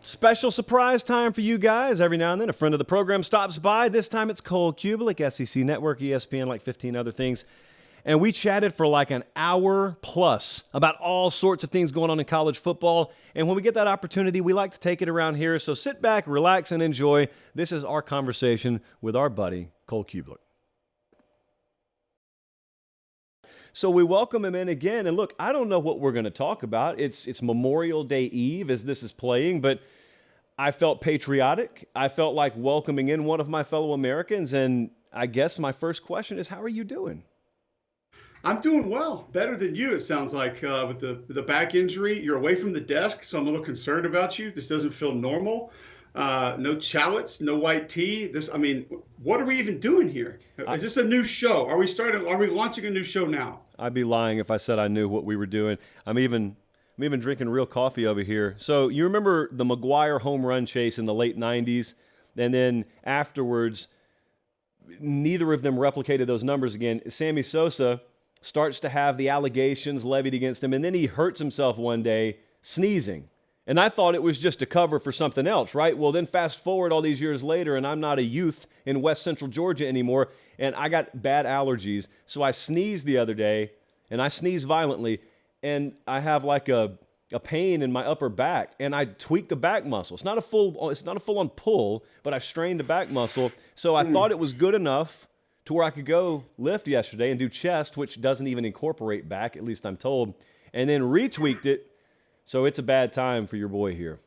Special surprise time for you guys. Every now and then, a friend of the program stops by. This time it's Cole Cubelic, SEC Network, ESPN, like 15 other things. And we chatted for like an hour plus about all sorts of things going on in college football. And when we get that opportunity, we like to take it around here. So sit back, relax, and enjoy. This is our conversation with our buddy, Cole Cubelic. So we welcome him in again. And look, I don't know what we're going to talk about. It's Memorial Day Eve as this is playing, but I felt patriotic. I felt like welcoming in one of my fellow Americans. And I guess my first question is, how are you doing? I'm doing well, better than you. It sounds like with the back injury, you're away from the desk, so I'm a little concerned about you. This doesn't feel normal. No chowets, no white tea. What are we even doing here? Is this a new show? Are we launching a new show now? I'd be lying if I said I knew what we were doing. I'm even drinking real coffee over here. So you remember the McGuire home run chase in the late 90s? And then afterwards, neither of them replicated those numbers again. Sammy Sosa starts to have the allegations levied against him, and then he hurts himself one day sneezing. And I thought it was just a cover for something else, right? Well, then fast forward all these years later, and I'm not a youth in West Central Georgia anymore, and I got bad allergies. So I sneezed the other day, and I sneezed violently, and I have like a pain in my upper back, and I tweaked the back muscle. It's not a full-on pull, but I strained the back muscle. So I thought it was good enough to where I could go lift yesterday and do chest, which doesn't even incorporate back, at least I'm told, and then retweaked it. So it's a bad time for your boy here.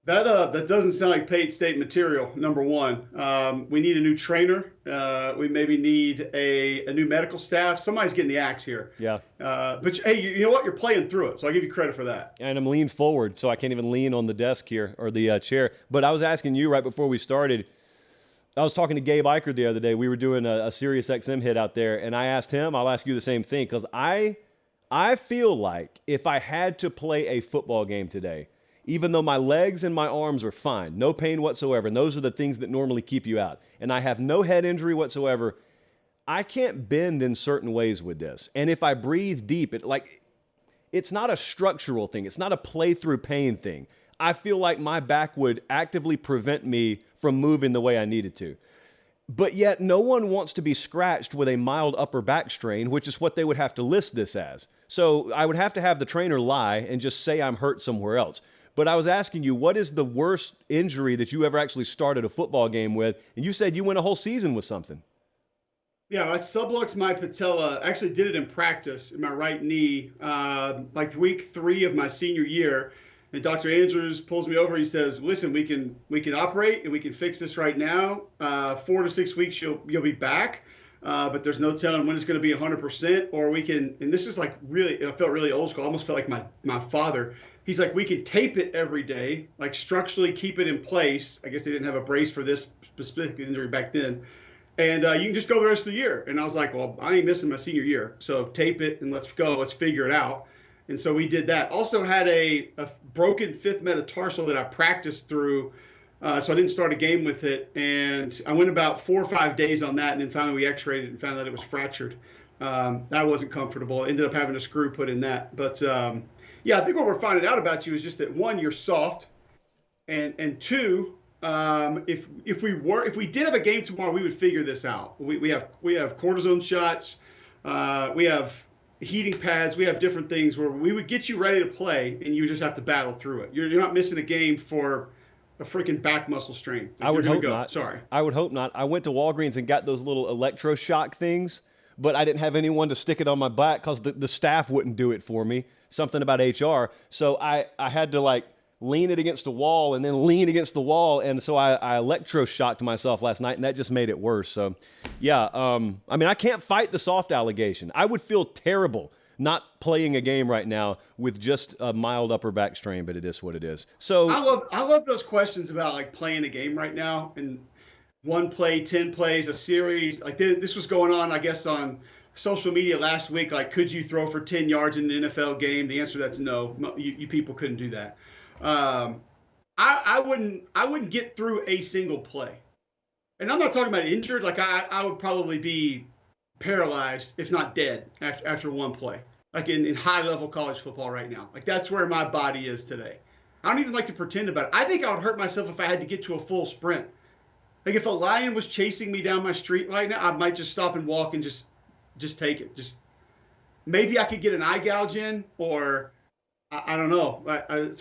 That doesn't sound like Pate State material, number one. We need a new trainer. We maybe need a new medical staff. Somebody's getting the axe here. Yeah. But hey, you know what? You're playing through it, so I'll give you credit for that. And I'm leaned forward, so I can't even lean on the desk here or the chair. But I was asking you right before we started, I was talking to Gabe Eicher the other day. We were doing a Sirius XM hit out there, and I asked him, I'll ask you the same thing, because I feel like if I had to play a football game today, even though my legs and my arms are fine, no pain whatsoever, and those are the things that normally keep you out, and I have no head injury whatsoever, I can't bend in certain ways with this. And if I breathe deep, it's not a structural thing. It's not a play-through pain thing. I feel like my back would actively prevent me from moving the way I needed to. But yet no one wants to be scratched with a mild upper back strain, which is what they would have to list this as. So I would have to have the trainer lie and just say I'm hurt somewhere else. But I was asking you, what is the worst injury that you ever actually started a football game with? And you said you went a whole season with something. Yeah, I subluxed my patella. Actually did it in practice in my right knee, like week 3 of my senior year. And Dr. Andrews pulls me over. He says, "Listen, we can operate and we can fix this right now. 4 to 6 weeks, you'll be back, but there's no telling when it's going to be 100%. Or we can." And this is like really, I felt really old school. I almost felt like my father. He's like, "We can tape it every day, like structurally keep it in place." I guess they didn't have a brace for this specific injury back then. And you can just go the rest of the year. And I was like, well, I ain't missing my senior year, so tape it and let's go. Let's figure it out. And so we did that. Also had a broken 5th metatarsal that I practiced through, so I didn't start a game with it. And I went about 4 or 5 days on that, and then finally we x-rayed it and found out it was fractured. That wasn't comfortable. Ended up having a screw put in that. But yeah, I think what we're finding out about you is just that, one, you're soft, and two, if we did have a game tomorrow, we would figure this out. We have cortisone shots, we have heating pads, we have different things where we would get you ready to play, and you just have to battle through it. You're not missing a game for a freaking back muscle strain. I would hope not. Sorry. I would hope not. I went to Walgreens and got those little electroshock things, but I didn't have anyone to stick it on my back because the staff wouldn't do it for me. Something about HR. So I had to lean it against the wall and then lean against the wall. And so I electroshocked myself last night, and that just made it worse. So, yeah, I can't fight the soft allegation. I would feel terrible not playing a game right now with just a mild upper back strain, but it is what it is. So I love those questions about playing a game right now and 1 play, 10 plays, a series. This was going on, I guess, on social media last week. Could you throw for 10 yards in an NFL game? The answer to that's no. You people couldn't do that. I wouldn't get through a single play. And I'm not talking about injured. I would probably be paralyzed, if not dead, after 1 play. In high level college football right now. That's where my body is today. I don't even like to pretend about it. I think I would hurt myself if I had to get to a full sprint. Like if a lion was chasing me down my street right now, I might just stop and walk and just take it. Just maybe I could get an eye gouge in, or I don't know.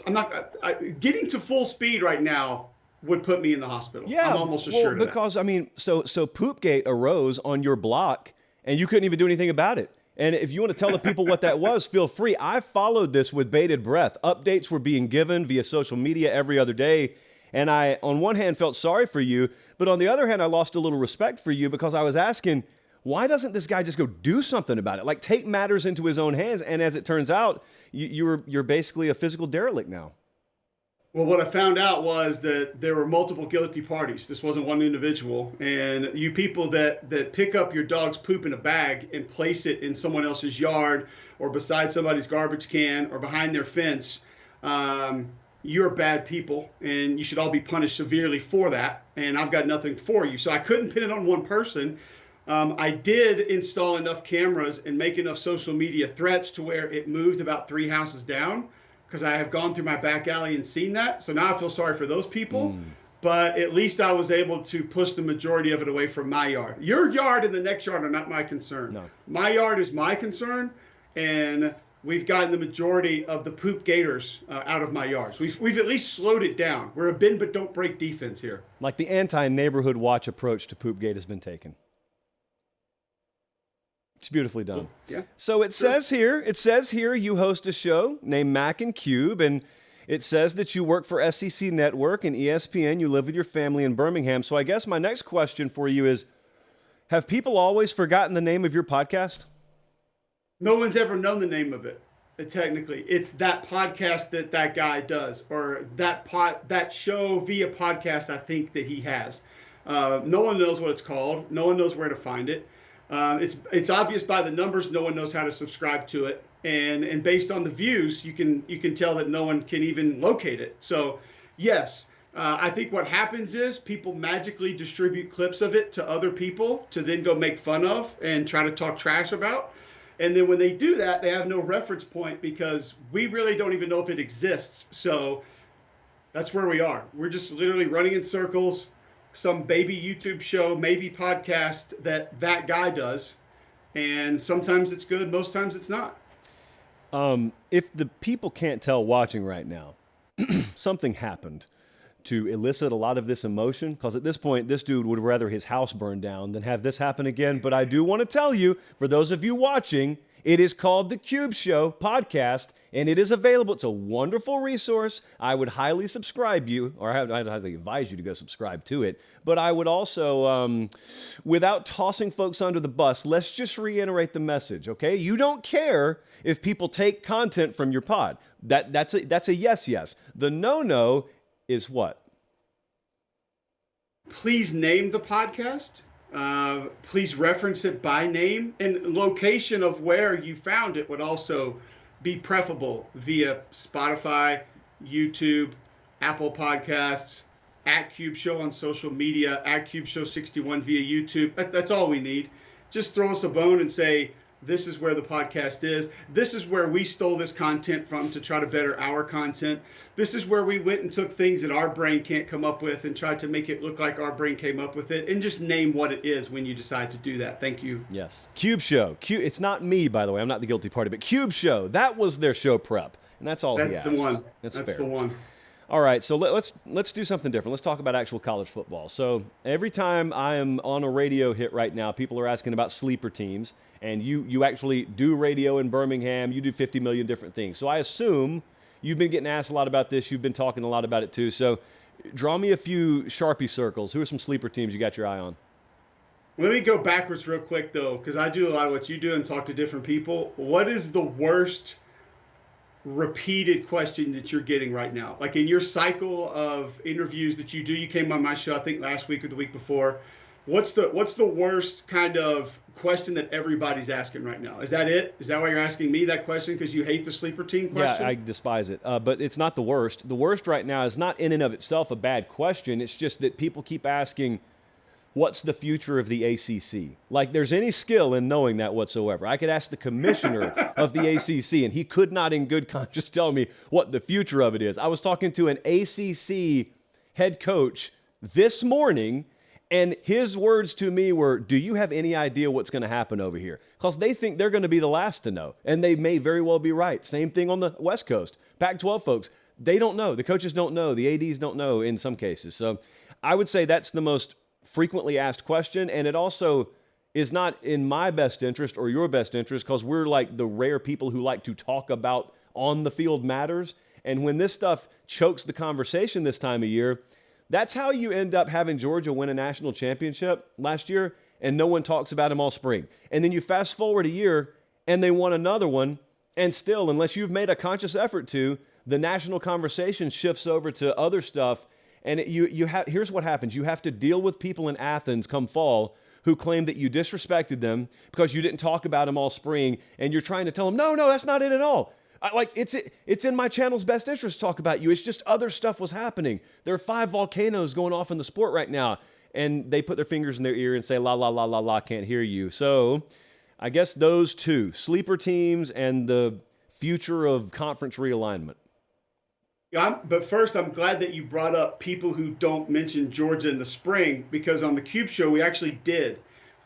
I'm not getting to full speed right now would put me in the hospital. Yeah, I'm almost assured of because that. I mean, so Poopgate arose on your block, and you couldn't even do anything about it. And if you want to tell the people what that was, feel free. I followed this with bated breath. Updates were being given via social media every other day. And I, on one hand, felt sorry for you, but on the other hand, I lost a little respect for you because I was asking, why doesn't this guy just go do something about it? Like take matters into his own hands. And as it turns out, you're basically a physical derelict now. Well, what I found out was that there were multiple guilty parties. This wasn't one individual. And you people that pick up your dog's poop in a bag and place it in someone else's yard or beside somebody's garbage can or behind their fence, you're bad people, and you should all be punished severely for that. And I've got nothing for you. So I couldn't pin it on one person. I did install enough cameras and make enough social media threats to where it moved about 3 houses down, because I have gone through my back alley and seen that. So now I feel sorry for those people. But at least I was able to push the majority of it away from my yard. Your yard and the next yard are not my concern. No. My yard is my concern, and we've gotten the majority of the poop gators out of my yards. We've at least slowed it down. We're a bend but don't break defense here. Like the anti-neighborhood watch approach to Poopgate has been taken. It's beautifully done. Yeah. So it says here you host a show named Mac and Cube, and it says that you work for SEC Network and ESPN. You live with your family in Birmingham. So I guess my next question for you is, have people always forgotten the name of your podcast? No one's ever known the name of it. Technically, it's that podcast that guy does, or that show via podcast. I think that he has. No one knows what it's called. No one knows where to find it. It's obvious by the numbers. No one knows how to subscribe to it, and based on the views, you can tell that no one can even locate it. So, yes, I think what happens is people magically distribute clips of it to other people to then go make fun of and try to talk trash about. And then when they do that, they have no reference point because we really don't even know if it exists. So that's where we are. We're just literally running in circles. Some baby YouTube show, maybe podcast that guy does. And sometimes it's good, most times it's not. If the people can't tell watching right now, something happened to elicit a lot of this emotion, because at this point, this dude would rather his house burn down than have this happen again. But I do want to tell you, for those of you watching, it is called The Cube Show podcast, and it is available. It's a wonderful resource. I would highly subscribe you, or I'd highly advise you to go subscribe to it. But I would also, without tossing folks under the bus, let's just reiterate the message, okay? You don't care if people take content from your pod. That's a yes. The no is what? Please name the podcast. Please reference it by name, and location of where you found it would also be preferable via Spotify, YouTube, Apple Podcasts, at Cube Show on social media, at Cube Show 61 via YouTube. That's all we need. Just throw us a bone and say, this is where the podcast is. This is where we stole this content from to try to better our content. This is where we went and took things that our brain can't come up with and tried to make it look like our brain came up with it. And just name what it is when you decide to do that. Thank you. Yes. Cube Show. It's not me, by the way. I'm not the guilty party, but Cube Show. That was their show prep. And that's all he asked. That's the one. That's fair. the one. All right, so let's do something different. Let's talk about actual college football. So every time I am on a radio hit right now, people are asking about sleeper teams, and you actually do radio in Birmingham. You do 50 million different things. So I assume you've been getting asked a lot about this. You've been talking a lot about it too. So draw me a few Sharpie circles. Who are some sleeper teams you got your eye on? Let me go backwards real quick, though, because I do a lot of what you do and talk to different people. What is the worst repeated question that you're getting right now? Like in your cycle of interviews that you do, you came on my show, I think last week or the week before. What's the worst kind of question that everybody's asking right now? Is that it? Is that why you're asking me that question? Because you hate the sleeper team question? Yeah, I despise it. But it's not the worst. The worst right now is not in and of itself a bad question. It's just that people keep asking, what's the future of the ACC? Like, there's any skill in knowing that whatsoever. I could ask the commissioner of the ACC, and he could not in good conscience tell me what the future of it is. I was talking to an ACC head coach this morning, and his words to me were, do you have any idea what's going to happen over here? Because they think they're going to be the last to know, and they may very well be right. Same thing on the West Coast. Pac-12 folks, they don't know. The coaches don't know. The ADs don't know in some cases. So I would say that's the most frequently asked question, and it also is not in my best interest or your best interest, because we're like the rare people who like to talk about on-the-field matters. And when this stuff chokes the conversation this time of year, that's how you end up having Georgia win a national championship last year, and no one talks about them all spring. And then you fast forward a year, and they won another one, and still, unless you've made a conscious effort to, the national conversation shifts over to other stuff. And here's what happens. You have to deal with people in Athens come fall who claim that you disrespected them because you didn't talk about them all spring, and you're trying to tell them, no, that's not it at all. It's in my channel's best interest to talk about you. It's just other stuff was happening. There are 5 volcanoes going off in the sport right now, and they put their fingers in their ear and say, la, la, la, la, la, can't hear you. So I guess those two, sleeper teams and the future of conference realignment. Yeah, but first, I'm glad that you brought up people who don't mention Georgia in the spring, because on the Cube Show, we actually did.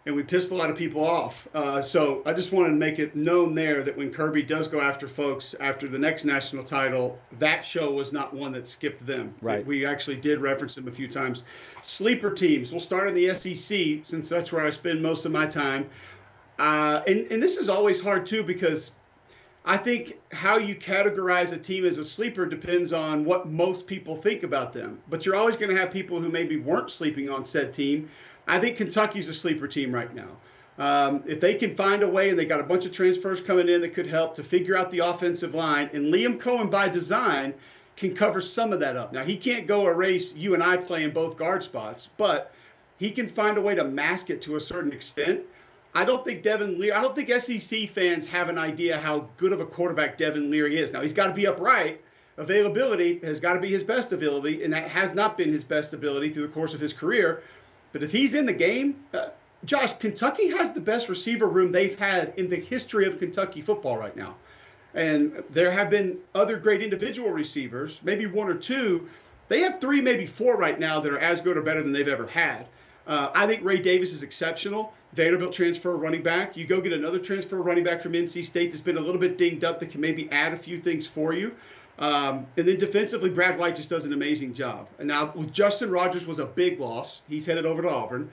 And we pissed a lot of people off. So I just wanted to make it known there that when Kirby does go after folks after the next national title, that show was not one that skipped them. Right. We actually did reference them a few times. Sleeper teams. We'll start in the SEC, since that's where I spend most of my time. And this is always hard, too, because I think how you categorize a team as a sleeper depends on what most people think about them. But you're always going to have people who maybe weren't sleeping on said team. I think Kentucky's a sleeper team right now. If they can find a way, and they got a bunch of transfers coming in that could help to figure out the offensive line, and Liam Cohen by design can cover some of that up. Now, he can't go erase you and I playing both guard spots, but he can find a way to mask it to a certain extent. I don't think SEC fans have an idea how good of a quarterback Devin Leary is. Now, he's got to be upright. Availability has got to be his best ability, and that has not been his best ability through the course of his career. But if he's in the game, Josh, Kentucky has the best receiver room they've had in the history of Kentucky football right now. And there have been other great individual receivers, maybe 1 or 2. They have 3, maybe 4 right now that are as good or better than they've ever had. I think Ray Davis is exceptional. Vanderbilt transfer running back. You go get another transfer running back from NC State that's been a little bit dinged up that can maybe add a few things for you. And then defensively, Brad White just does an amazing job. And now Justin Rogers was a big loss. He's headed over to Auburn.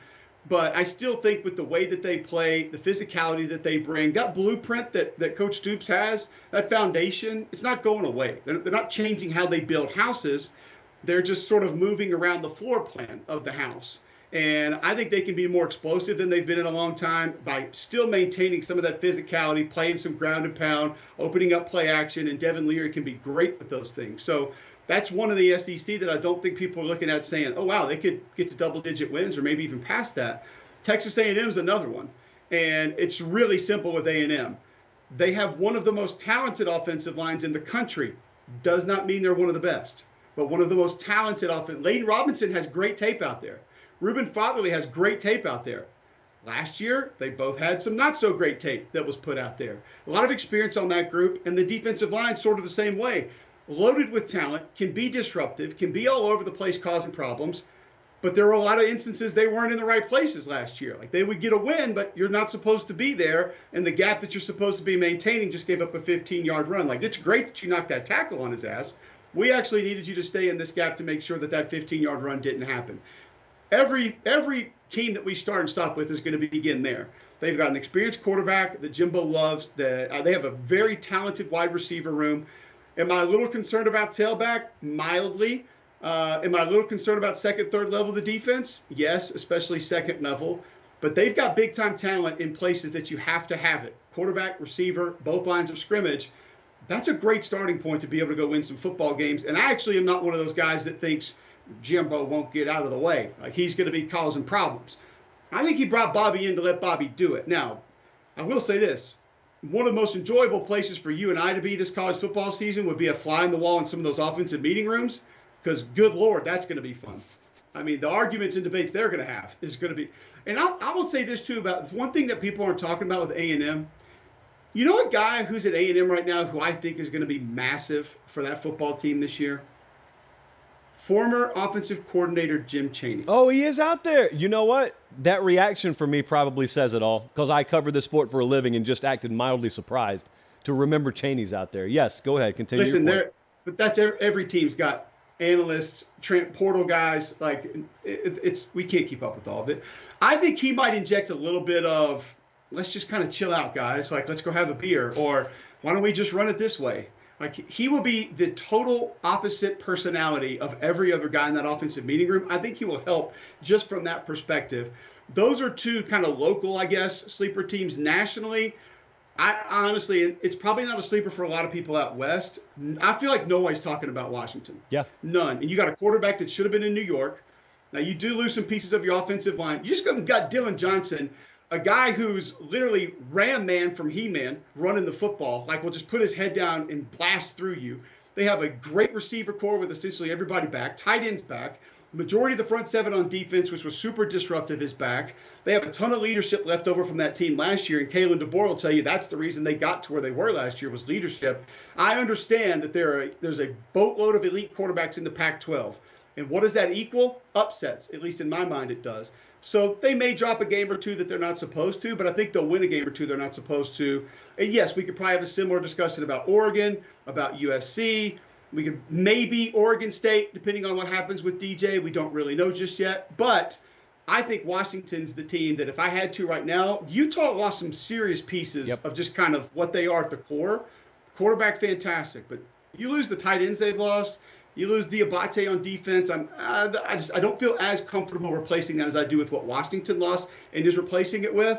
But I still think with the way that they play, the physicality that they bring, that blueprint that Coach Stoops has, that foundation, it's not going away. They're not changing how they build houses. They're just sort of moving around the floor plan of the house. And I think they can be more explosive than they've been in a long time by still maintaining some of that physicality, playing some ground and pound, opening up play action, and Devin Leary can be great with those things. So that's one of the SEC that I don't think people are looking at saying, oh, wow, they could get to double-digit wins or maybe even past that. Texas A&M is another one, and it's really simple with A&M. They have one of the most talented offensive lines in the country. Does not mean they're one of the best, but one of the most talented offensive. Layden Robinson has great tape out there. Reuben Fatherly has great tape out there. Last year, they both had some not so great tape that was put out there. A lot of experience on that group, and the defensive line sort of the same way. Loaded with talent, can be disruptive, can be all over the place causing problems, but there were a lot of instances they weren't in the right places last year. Like they would get a win, but you're not supposed to be there, and the gap that you're supposed to be maintaining just gave up a 15-yard run. Like, it's great that you knocked that tackle on his ass. We actually needed you to stay in this gap to make sure that that 15-yard run didn't happen. Every team that we start and stop with is going to begin there. They've got an experienced quarterback that Jimbo loves. They have a very talented wide receiver room. Am I a little concerned about tailback? Mildly. Am I a little concerned about second, third level of the defense? Yes, especially second level. But they've got big-time talent in places that you have to have it. Quarterback, receiver, both lines of scrimmage. That's a great starting point to be able to go win some football games. And I actually am not one of those guys that thinks Jimbo won't get out of the way. Like he's going to be causing problems. I think he brought Bobby in to let Bobby do it. Now, I will say this. One of the most enjoyable places for you and I to be this college football season would be a fly on the wall in some of those offensive meeting rooms, because good Lord, that's going to be fun. I mean, the arguments and debates they're going to have is going to be. And I will say this too about one thing that people aren't talking about with A&M. You know a guy who's at A&M right now who I think is going to be massive for that football team this year? Former offensive coordinator Jim Chaney. Oh, he is out there. You know what? That reaction for me probably says it all because I cover this sport for a living and just acted mildly surprised to remember Chaney's out there. Yes, go ahead. Continue. Listen, but that's every team's got analysts, portal guys. Like it's we can't keep up with all of it. I think he might inject a little bit of let's just kind of chill out, guys. Like let's go have a beer, or why don't we just run it this way? Like he will be the total opposite personality of every other guy in that offensive meeting room. I think he will help just from that perspective. Those are two kind of local, I guess, sleeper teams nationally. I honestly, it's probably not a sleeper for a lot of people out west. I feel like nobody's talking about Washington. Yeah. None. And you got a quarterback that should have been in New York. Now you do lose some pieces of your offensive line. You just got Dylan Johnson, a guy who's literally Ram Man from He-Man running the football. Like will just put his head down and blast through you. They have a great receiver core with essentially everybody back, tight ends back. Majority of the front seven on defense, which was super disruptive, is back. They have a ton of leadership left over from that team last year, and Kalen DeBoer will tell you that's the reason they got to where they were last year was leadership. I understand that there's a boatload of elite quarterbacks in the Pac-12, and what does that equal? Upsets, at least in my mind it does. So they may drop a game or two that they're not supposed to, but I think they'll win a game or two they're not supposed to. And yes, we could probably have a similar discussion about Oregon, about USC. We could maybe Oregon State, depending on what happens with DJ. We don't really know just yet. But I think Washington's the team that if I had to right now, Utah lost some serious pieces of just kind of what they are at the core. Quarterback, fantastic. But you lose the tight ends they've lost. You lose Diabate on defense. I don't feel as comfortable replacing that as I do with what Washington lost and is replacing it with.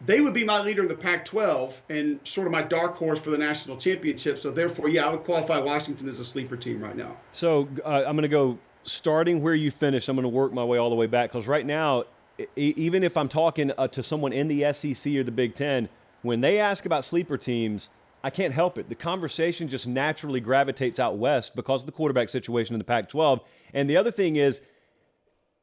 They would be my leader in the Pac-12 and sort of my dark horse for the national championship. So therefore, yeah, I would qualify Washington as a sleeper team right now. So I'm going to go starting where you finished. I'm going to work my way all the way back because right now, even if I'm talking to someone in the SEC or the Big Ten, when they ask about sleeper teams, I can't help it. The conversation just naturally gravitates out west because of the quarterback situation in the Pac-12. And the other thing is,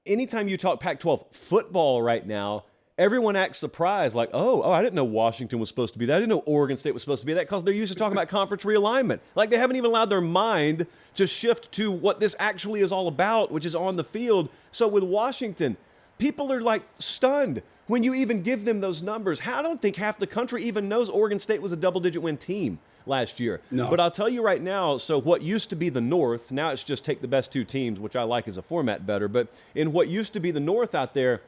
anytime you talk Pac-12 football right now, everyone acts surprised, like, oh, I didn't know Washington was supposed to be that. I didn't know Oregon State was supposed to be that because they're used to talking about conference realignment. Like they haven't even allowed their mind to shift to what this actually is all about, which is on the field. So with Washington, people are like stunned when you even give them those numbers. I don't think half the country even knows Oregon State was a double-digit win team last year. No. But I'll tell you right now, so what used to be the North, now it's just take the best two teams, which I like as a format better. But in what used to be the North out there,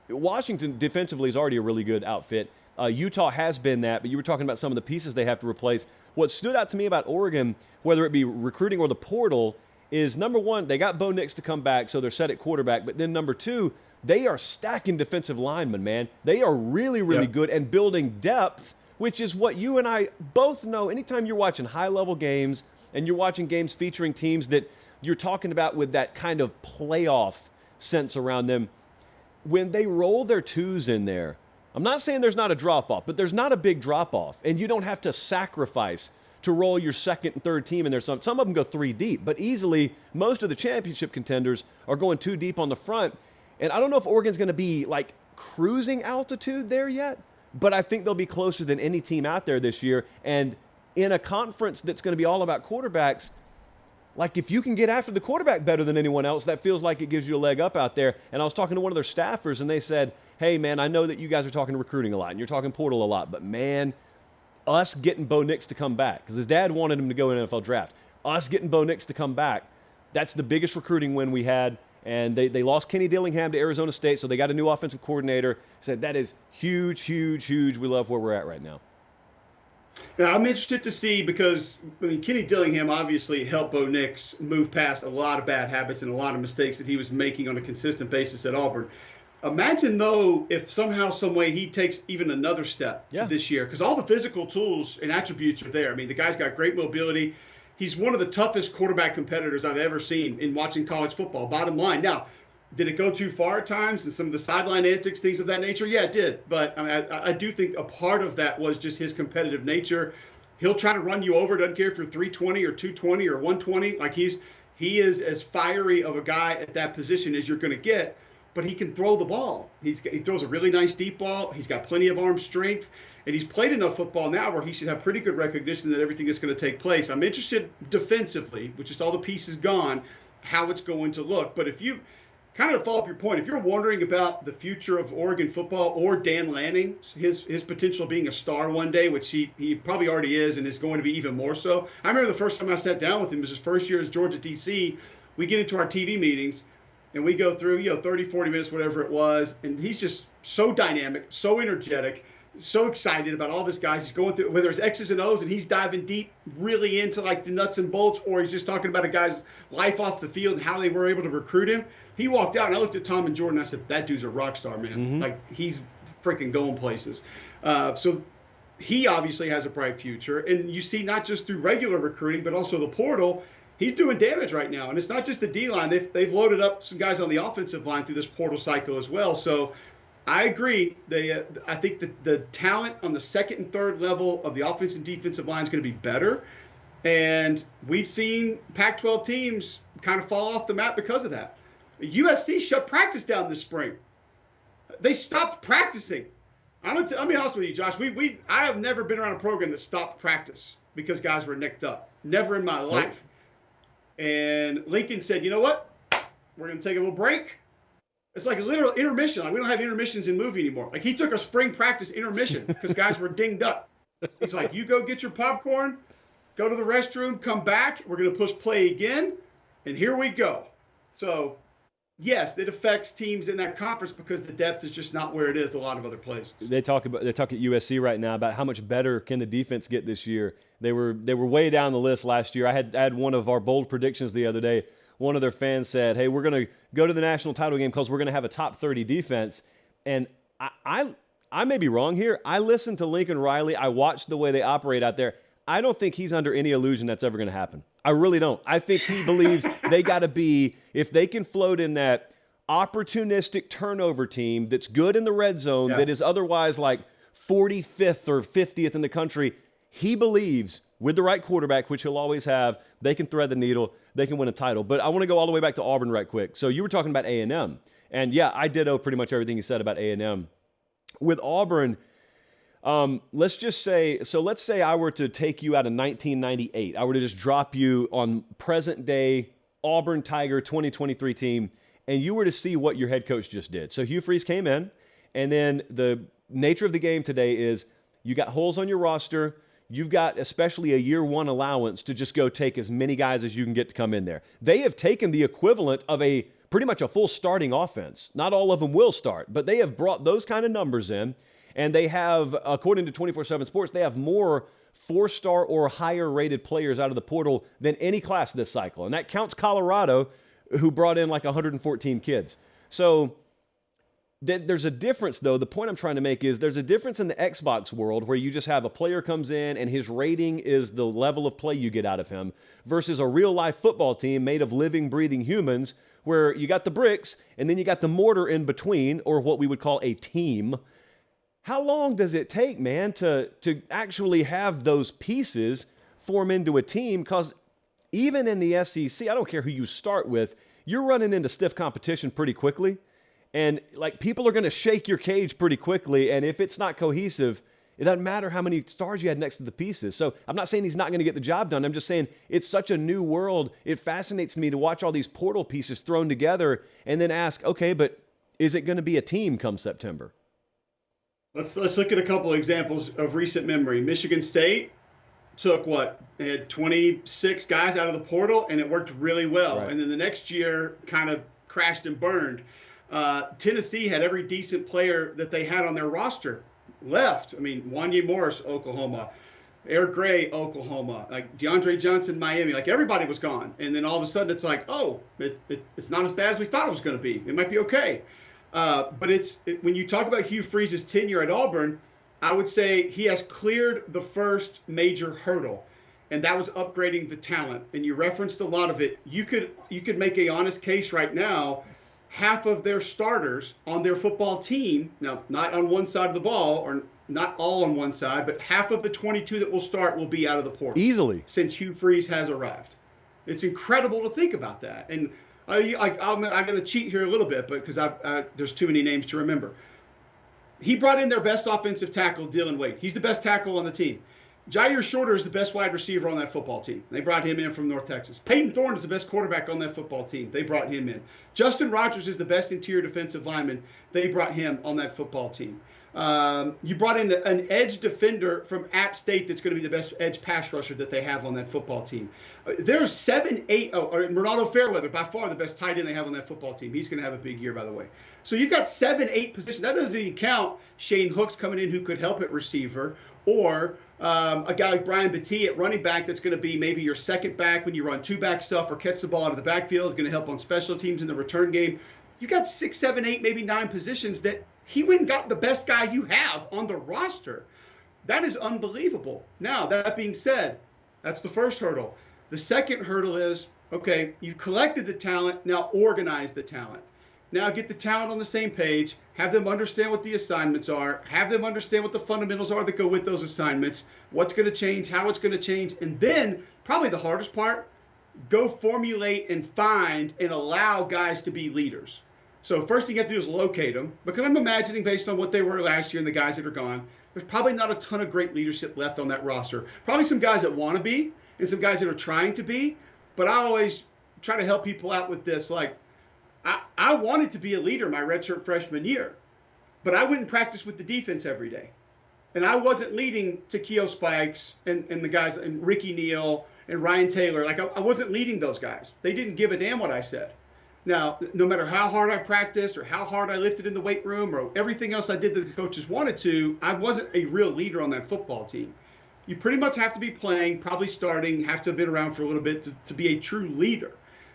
Washington defensively is already a really good outfit. Utah has been that, but you were talking about some of the pieces they have to replace. What stood out to me about Oregon, whether it be recruiting or the portal, is number one, they got Bo Nix to come back, so they're set at quarterback. But then number two, they are stacking defensive linemen, man. They are really, really good and building depth, which is what you and I both know. Anytime you're watching high-level games and you're watching games featuring teams that you're talking about with that kind of playoff sense around them, when they roll their twos in there, I'm not saying there's not a drop-off, but there's not a big drop-off, and you don't have to sacrifice to roll your second and third team in there. Some of them go three deep, but easily most of the championship contenders are going two deep on the front. And I don't know if Oregon's going to be like cruising altitude there yet, but I think they'll be closer than any team out there this year. And in a conference that's going to be all about quarterbacks, like if you can get after the quarterback better than anyone else, that feels like it gives you a leg up out there. And I was talking to one of their staffers and they said, hey man, I know that you guys are talking recruiting a lot and you're talking portal a lot, but man, us getting Bo Nix to come back, because his dad wanted him to go in the NFL draft, us getting Bo Nix to come back, that's the biggest recruiting win we had. And they lost Kenny Dillingham to Arizona State, so they got a new offensive coordinator. Said that is huge, huge, huge. We love where we're at right now. Now, I'm interested to see because, I mean, Kenny Dillingham obviously helped Bo Nix move past a lot of bad habits and a lot of mistakes that he was making on a consistent basis at Auburn. Imagine, though, if somehow, some way he takes even another step this year, because all the physical tools and attributes are there. I mean, the guy's got great mobility. He's one of the toughest quarterback competitors I've ever seen in watching college football, bottom line. Now, did it go too far at times and some of the sideline antics, things of that nature? Yeah, it did. But I mean, I do think a part of that was just his competitive nature. He'll try to run you over. Doesn't care if you're 320 or 220 or 120. Like He is as fiery of a guy at that position as you're going to get, but he can throw the ball. He throws a really nice deep ball. He's got plenty of arm strength, and he's played enough football now where he should have pretty good recognition that everything is going to take place. I'm interested defensively, with just all the pieces gone, how it's going to look. But if you kind of follow up your point, if you're wondering about the future of Oregon football or Dan Lanning, his potential being a star one day, which he probably already is and is going to be even more so. I remember the first time I sat down with him, it was his first year as Georgia DC. We get into our TV meetings and we go through, 30, 40 minutes, whatever it was. And he's just so dynamic, so energetic, so excited about all this guys. He's going through, whether it's X's and O's and he's diving deep really into like the nuts and bolts, or he's just talking about a guy's life off the field and how they were able to recruit him. He walked out and I looked at Tom and Jordan and I said, that dude's a rock star, man. Mm-hmm. Like he's freaking going places. So he obviously has a bright future. And you see not just through regular recruiting, but also the portal, he's doing damage right now. And it's not just the D-line. They've loaded up some guys on the offensive line through this portal cycle as well. So I agree. I think that the talent on the second and third level of the offensive and defensive line is going to be better. And we've seen Pac-12 teams kind of fall off the map because of that. USC shut practice down this spring. They stopped practicing. I'll be honest with you, Josh. I have never been around a program that stopped practice because guys were nicked up. Never in my life. And Lincoln said, you know what? We're going to take a little break. It's like a literal intermission. Like we don't have intermissions in movie anymore. Like he took a spring practice intermission because guys were dinged up. He's like, you go get your popcorn, go to the restroom, come back. We're going to push play again. And here we go. So yes, it affects teams in that conference because the depth is just not where it is a lot of other places. They talk at USC right now about how much better can the defense get this year. They were way down the list last year. I had one of our bold predictions the other day. One of their fans said, hey, we're going to go to the national title game because we're going to have a top 30 defense. And I may be wrong here. I listened to Lincoln Riley. I watched the way they operate out there. I don't think he's under any illusion that's ever going to happen. I really don't. I think he believes they got to be, if they can float in that opportunistic turnover team that's good in the red zone, that is otherwise like 45th or 50th in the country, he believes with the right quarterback, which he'll always have, they can thread the needle, they can win a title. But I want to go all the way back to Auburn right quick. So you were talking about A&M. And yeah, I ditto pretty much everything you said about A&M. With Auburn, let's say I were to take you out of 1998. I were to just drop you on present day Auburn Tiger 2023 team, and you were to see what your head coach just did. So Hugh Freeze came in, and then the nature of the game today is you got holes on your roster. You've got especially a year one allowance to just go take as many guys as you can get to come in there. They have taken the equivalent of pretty much a full starting offense. Not all of them will start, but they have brought those kind of numbers in. And they have, according to 24/7 Sports, they have more 4-star or higher rated players out of the portal than any class this cycle. And that counts Colorado, who brought in like 114 kids. So there's a difference, though. The point I'm trying to make is there's a difference in the Xbox world where you just have a player comes in and his rating is the level of play you get out of him versus a real-life football team made of living, breathing humans where you got the bricks and then you got the mortar in between, or what we would call a team. How long does it take, man, to actually have those pieces form into a team? Because even in the SEC, I don't care who you start with, you're running into stiff competition pretty quickly. And like people are going to shake your cage pretty quickly. And if it's not cohesive, it doesn't matter how many stars you had next to the pieces. So I'm not saying he's not going to get the job done. I'm just saying it's such a new world. It fascinates me to watch all these portal pieces thrown together and then ask, okay, but is it going to be a team come September? Let's look at a couple of examples of recent memory. Michigan State took They had 26 guys out of the portal, and it worked really well. Right. And then the next year kind of crashed and burned. Tennessee had every decent player that they had on their roster left. I mean, Wanye Morris, Oklahoma. Eric Gray, Oklahoma. Like DeAndre Johnson, Miami. Like everybody was gone. And then all of a sudden it's like, oh, it's not as bad as we thought it was going to be. It might be okay. But when you talk about Hugh Freeze's tenure at Auburn, I would say he has cleared the first major hurdle, and that was upgrading the talent. And you referenced a lot of it. You could make a honest case right now. Half of their starters on their football team, now not on one side of the ball, or not all on one side, but half of the 22 that will start will be out of the portal. Easily. Since Hugh Freeze has arrived. It's incredible to think about that. And I'm going to cheat here a little bit, but because there's too many names to remember. He brought in their best offensive tackle, Dylan Wade. He's the best tackle on the team. Jair Shorter is the best wide receiver on that football team. They brought him in from North Texas. Peyton Thorne is the best quarterback on that football team. They brought him in. Justin Rogers is the best interior defensive lineman. They brought him on that football team. You brought in an edge defender from App State that's going to be the best edge pass rusher that they have on that football team. There's 7, 8, Ronaldo Fairweather, by far the best tight end they have on that football team. He's going to have a big year, by the way. So you've got 7, 8 positions. That doesn't even count Shane Hooks coming in who could help at receiver, or a guy like Brian Pate at running back that's going to be maybe your second back when you run two-back stuff or catch the ball out of the backfield. Is going to help on special teams in the return game. You've got 6, 7, 8, maybe 9 positions that he went and got the best guy you have on the roster. That is unbelievable. Now, that being said, that's the first hurdle. The second hurdle is, okay, you've collected the talent, now organize the talent. Now get the talent on the same page, have them understand what the assignments are, have them understand what the fundamentals are that go with those assignments, what's going to change, how it's going to change, and then probably the hardest part, go formulate and find and allow guys to be leaders. So first thing you have to do is locate them, because I'm imagining based on what they were last year and the guys that are gone, there's probably not a ton of great leadership left on that roster. Probably some guys that want to be and some guys that are trying to be, but I always try to help people out with this. Like, I wanted to be a leader my redshirt freshman year, but I wouldn't practice with the defense every day. And I wasn't leading Takeo Spikes and the guys, and Ricky Neal and Ryan Taylor. Like, I wasn't leading those guys. They didn't give a damn what I said. Now, no matter how hard I practiced or how hard I lifted in the weight room or everything else I did that the coaches wanted to, I wasn't a real leader on that football team. You pretty much have to be playing, probably starting, have to have been around for a little bit to be a true leader.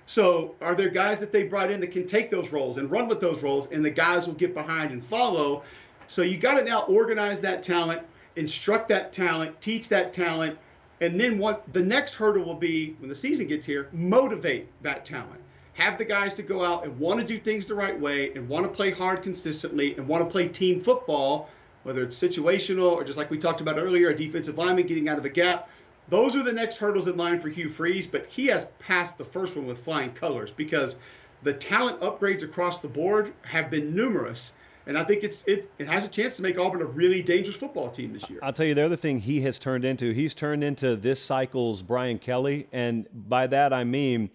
So are there guys that they brought in that can take those roles and run with those roles, and the guys will get behind and follow? So you got to now organize that talent, instruct that talent, teach that talent, and then what the next hurdle will be when the season gets here, motivate that talent. Have the guys to go out and want to do things the right way and want to play hard consistently and want to play team football, whether it's situational or just like we talked about earlier, a defensive lineman getting out of a gap. Those are the next hurdles in line for Hugh Freeze, but he has passed the first one with flying colors because the talent upgrades across the board have been numerous. And I think it has a chance to make Auburn a really dangerous football team this year. I'll tell you the other thing he's turned into this cycle's Brian Kelly. And by that I mean,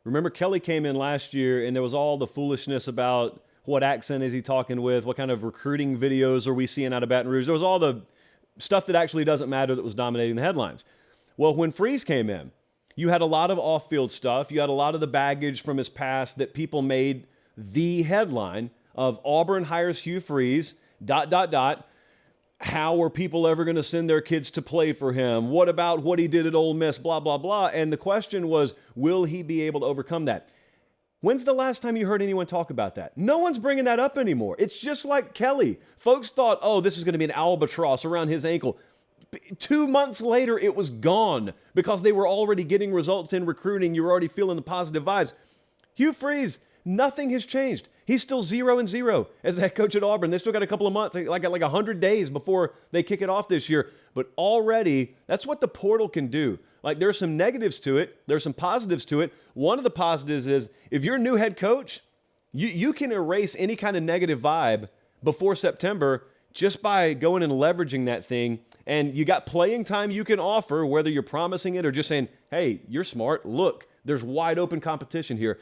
remember Kelly came in last year and there was all the foolishness about what accent is he talking with, what kind of recruiting videos are we seeing out of Baton Rouge. There was all the stuff that actually doesn't matter that was dominating the headlines. Well, when Freeze came in, you had a lot of off-field stuff. You had a lot of the baggage from his past that people made the headline of Auburn hires Hugh Freeze, ... How are people ever going to send their kids to play for him? What about what he did at Ole Miss, blah, blah, blah. And the question was, will he be able to overcome that? When's the last time you heard anyone talk about that? No one's bringing that up anymore. It's just like Kelly. Folks thought, oh, this is going to be an albatross around his ankle. 2 months later, it was gone because they were already getting results in recruiting. You were already feeling the positive vibes. Hugh Freeze, nothing has changed. He's still 0-0 as the head coach at Auburn. They still got a couple of months, like 100 days before they kick it off this year. But already, that's what the portal can do. Like, there's some negatives to it. There's some positives to it. One of the positives is if you're a new head coach, you can erase any kind of negative vibe before September just by going and leveraging that thing. And you got playing time you can offer, whether you're promising it or just saying, hey, you're smart. Look, there's wide open competition here.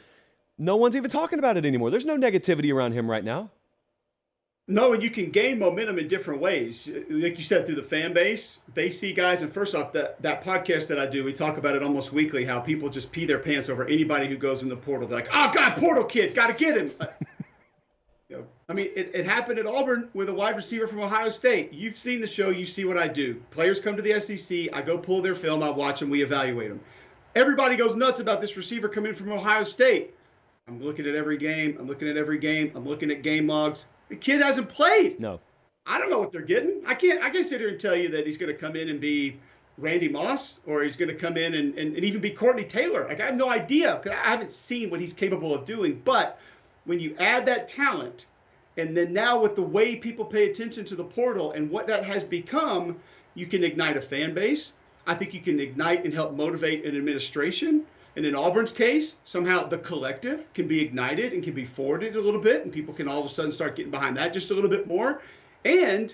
No one's even talking about it anymore. There's no negativity around him right now. No, and you can gain momentum in different ways. Like you said, through the fan base, they see guys. And first off, that podcast that I do, we talk about it almost weekly, how people just pee their pants over anybody who goes in the portal. They're like, oh, God, portal kid, got to get him. I mean, it happened at Auburn with a wide receiver from Ohio State. You've seen the show. You see what I do. Players come to the SEC. I go pull their film. I watch them. We evaluate them. Everybody goes nuts about this receiver coming from Ohio State. I'm looking at every game. I'm looking at game logs. The kid hasn't played. No. I don't know what they're getting. I can't sit here and tell you that he's going to come in and be Randy Moss or he's going to come in and even be Courtney Taylor. Like, I have no idea because I haven't seen what he's capable of doing. But when you add that talent, and then now with the way people pay attention to the portal and what that has become, you can ignite a fan base. I think you can ignite and help motivate an administration. And in Auburn's case, somehow the collective can be ignited and can be forwarded a little bit, and people can all of a sudden start getting behind that just a little bit more. And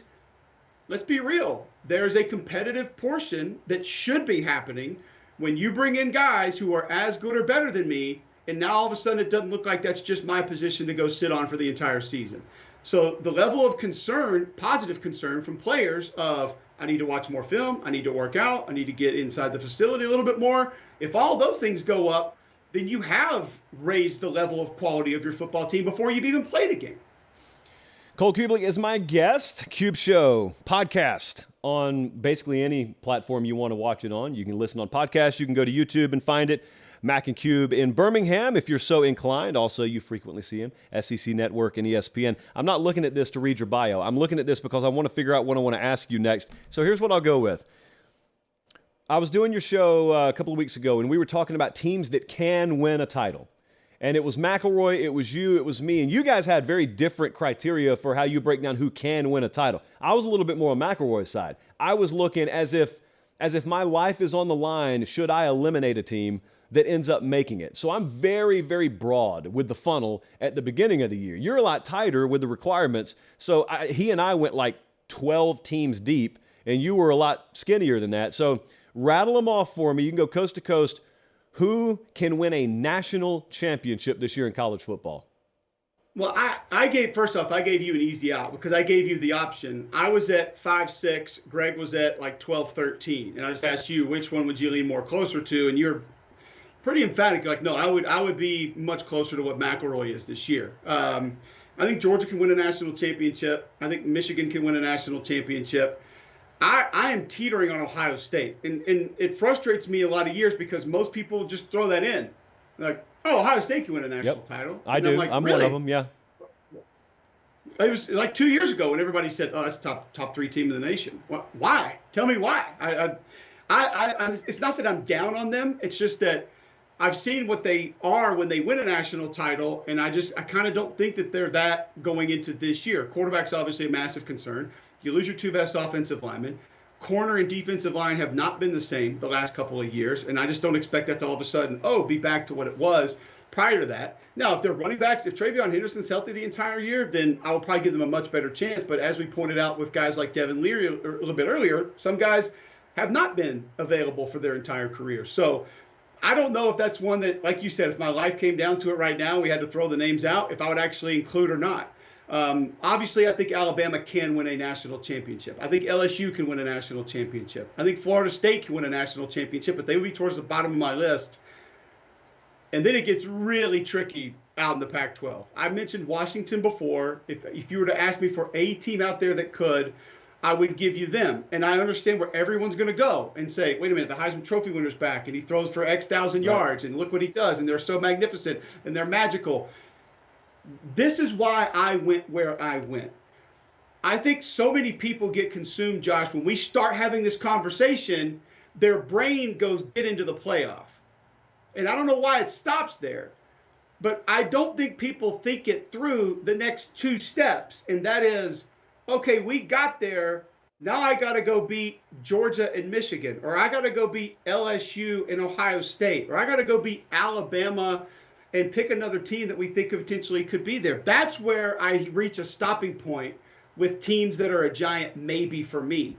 let's be real, there's a competitive portion that should be happening when you bring in guys who are as good or better than me, and now all of a sudden it doesn't look like that's just my position to go sit on for the entire season. So the level of concern, positive concern from players of, I need to watch more film, I need to work out, I need to get inside the facility a little bit more. If all those things go up, then you have raised the level of quality of your football team before you've even played a game. Cole Cubelic is my guest. Cube Show podcast on basically any platform you want to watch it on. You can listen on podcasts. You can go to YouTube and find it. Mac and Cube in Birmingham, if you're so inclined. Also, you frequently see him. SEC Network and ESPN. I'm not looking at this to read your bio. I'm looking at this because I want to figure out what I want to ask you next. So here's what I'll go with. I was doing your show a couple of weeks ago, and we were talking about teams that can win a title. And it was McElroy, it was you, it was me. And you guys had very different criteria for how you break down who can win a title. I was a little bit more on McElroy's side. I was looking as if my life is on the line should I eliminate a team that ends up making it. So I'm very, very broad with the funnel at the beginning of the year. You're a lot tighter with the requirements. So he and I went like 12 teams deep, and you were a lot skinnier than that. So rattle them off for me. You can go coast to coast. Who can win a national championship this year in college football? Well, I gave you an easy out because I gave you the option. I was at 5-6. Greg was at like 12-13. And I just asked you, which one would you lean more closer to? And you're pretty emphatic. Like, no, I would be much closer to what McElroy is this year. I think Georgia can win a national championship. I think Michigan can win a national championship. I am teetering on Ohio State, and it frustrates me a lot of years because most people just throw that in. Like, oh, Ohio State can win a national title. I do. I'm really? One of them, yeah. It was like 2 years ago when everybody said, oh, that's top three team in the nation. Why? Tell me why. It's not that I'm down on them. It's just that I've seen what they are when they win a national title, and I kind of don't think that they're that going into this year. Quarterback's obviously a massive concern. You lose your two best offensive linemen. Corner and defensive line have not been the same the last couple of years, and I just don't expect that to all of a sudden, be back to what it was prior to that. Now, if they're running backs, if Travion Henderson's healthy the entire year, then I will probably give them a much better chance. But as we pointed out with guys like Devin Leary a little bit earlier, some guys have not been available for their entire career. So I don't know if that's one that, like you said, if my life came down to it right now, we had to throw the names out, if I would actually include or not. Obviously, I think Alabama can win a national championship. I think LSU can win a national championship. I think Florida State can win a national championship, but they would be towards the bottom of my list. And then it gets really tricky out in the Pac-12. I mentioned Washington before. If you were to ask me for a team out there that could, I would give you them. And I understand where everyone's going to go and say, wait a minute, the Heisman Trophy winner's back, and he throws for X thousand yards, and look what he does, and they're so magnificent, and they're magical. This is why I went where I went. I think so many people get consumed, Josh, when we start having this conversation, their brain goes get into the playoff. And I don't know why it stops there, but I don't think people think it through the next two steps. And that is, okay, we got there. Now I got to go beat Georgia and Michigan, or I got to go beat LSU and Ohio State, or I got to go beat Alabama and pick another team that we think potentially could be there. That's where I reach a stopping point with teams that are a giant maybe for me,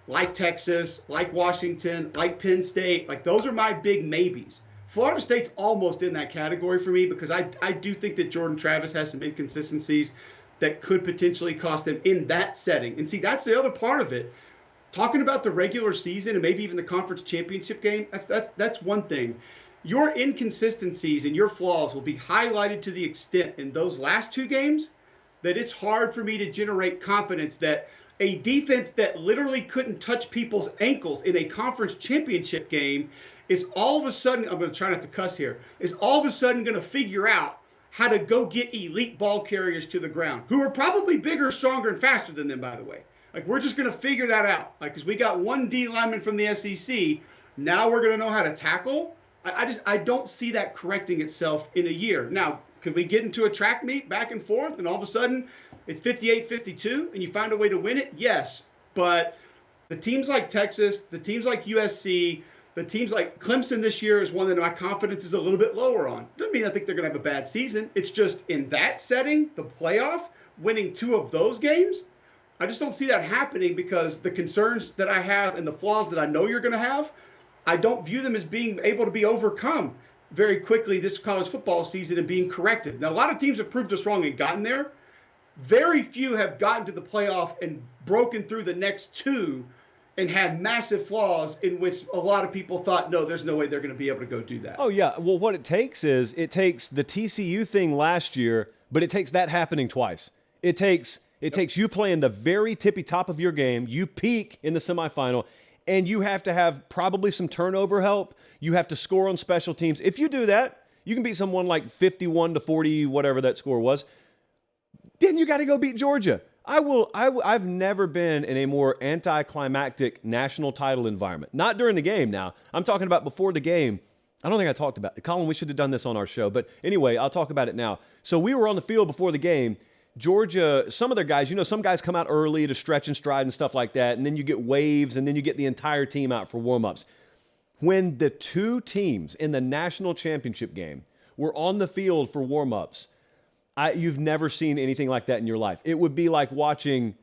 like Texas, like Washington, like Penn State. Like, those are my big maybes. Florida State's almost in that category for me because I do think that Jordan Travis has some inconsistencies that could potentially cost them in that setting. And see, that's the other part of it. Talking about the regular season and maybe even the conference championship game, that's one thing. Your inconsistencies and your flaws will be highlighted to the extent in those last two games that it's hard for me to generate confidence that a defense that literally couldn't touch people's ankles in a conference championship game is all of a sudden, I'm going to try not to cuss here, is all of a sudden going to figure out how to go get elite ball carriers to the ground, who are probably bigger, stronger, and faster than them, by the way. Like, we're just going to figure that out. Like, because we got one D lineman from the SEC, now we're going to know how to tackle. I don't see that correcting itself in a year. Now, could we get into a track meet back and forth and all of a sudden it's 58-52 and you find a way to win it? Yes. But the teams like Texas, the teams like USC, But teams like Clemson this year is one that my confidence is a little bit lower on. Doesn't mean I think they're going to have a bad season. It's just in that setting, the playoff, winning 2 of those games, I just don't see that happening because the concerns that I have and the flaws that I know you're going to have, I don't view them as being able to be overcome very quickly this college football season and being corrected. Now, a lot of teams have proved us wrong and gotten there. Very few have gotten to the playoff and broken through the next 2 and had massive flaws in which a lot of people thought, no, there's no way they're going to be able to go do that. Oh, yeah. Well, what it takes is it takes the TCU thing last year, but it takes that happening twice. It takes you playing the very tippy top of your game. You peak in the semifinal, and you have to have probably some turnover help. You have to score on special teams. If you do that, you can beat someone like 51-40, whatever that score was. Then you got to go beat Georgia. I've never been in a more anticlimactic national title environment. Not during the game now. I'm talking about before the game. I don't think I talked about it. Colin, we should have done this on our show. But anyway, I'll talk about it now. So we were on the field before the game. Georgia, some of their guys, some guys come out early to stretch and stride and stuff like that. And then you get waves, and then you get the entire team out for warm-ups. When the 2 teams in the national championship game were on the field for warm-ups, you've never seen anything like that in your life. It would be like watching